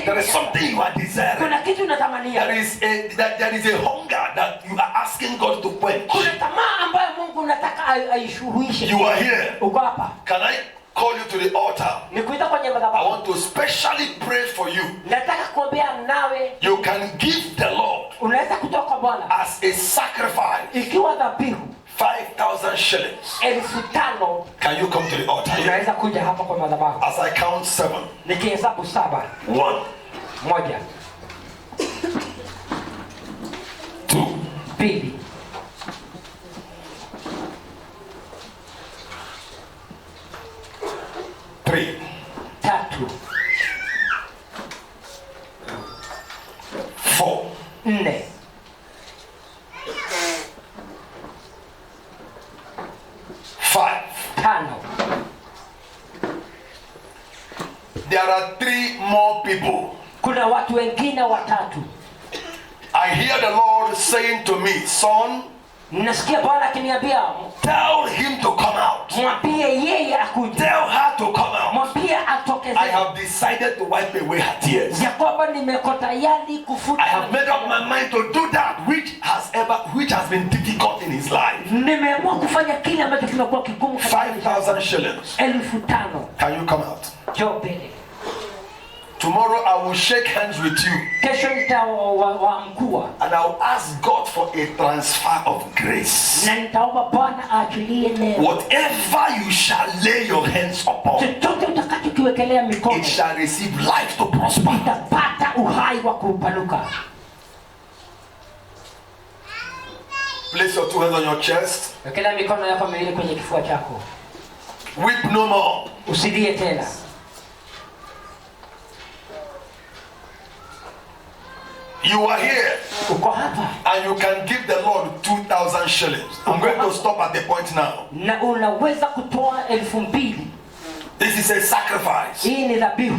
There is something you are desiring. Kuna kitu unatamania. There is a hunger that you are asking God to quench. Kuna tamaa ambayo Mungu anataka aishuhuishe. You are here. Uko hapa. Can I call you to the altar? Nikuita kwenye madhabahu. I want to specially pray for you. Nataka kuombea nawe. You can give the Lord. Unaweza kutoa kwa Bwana. As a sacrifice. Ikiwa dhabihu. 5,000 shillings. 5,000. Can you come to the altar? Unaweza kuja hapa kwa madhabahu. As I count 7. Nikihesabu 7. 1. 1. 2. 2. 3. 3. 4. 4. 5. 5. There are 3 more people. Kuna watu wengine 3. I hear the Lord saying to me, son, nasikia Bwana akiniambia, tell him to come out. Mwambie yeye akuje. Tell her to come out. Mwambie atokeze. I have decided to wipe away her tears. Ya kwamba nimeko tayari kufuta. I have made up my mind to do that which has been difficult in his life. Nimeamua kufanya kile ambacho kimekuwa kigumu katika 5,000 shillings. 5,000. Can you come out? Njoo mbele. Tomorrow I will shake hands with you. Kesho nitawaamkua. And I will ask God for a transfer of grace. Na nitaomba Bwana aachilie neema. Whatever you shall lay your hands upon, chochote utakachokiwekelea mikono, it shall receive life to prosper. Itapata uhai wa kupanuka. Place your 2 hands on your chest. Wekelea mikono yako miwili kwenye kifua chako. Weep no more. Usilie tena. You are here. Uko hapa. And you can give the Lord 2,000 shillings. I'm going to stop at the point now. Na unaweza kutoa 2,000. This is a sacrifice. Hii ni dhabihu.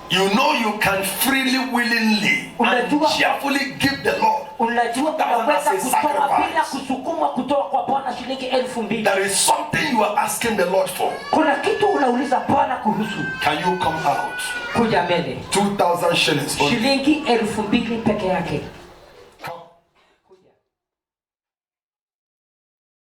You know you can freely, willingly, and cheerfully give the Lord. Unajua unaweza kutoa bila kusukumwa kutoa kwa Bwana shilingi 2,000. There is something you are asking the Lord for. Kuna kitu unauliza Bwana kuhusu. Can you come out? Kuja mbele. 2,000 shillings. Shilingi 2,000.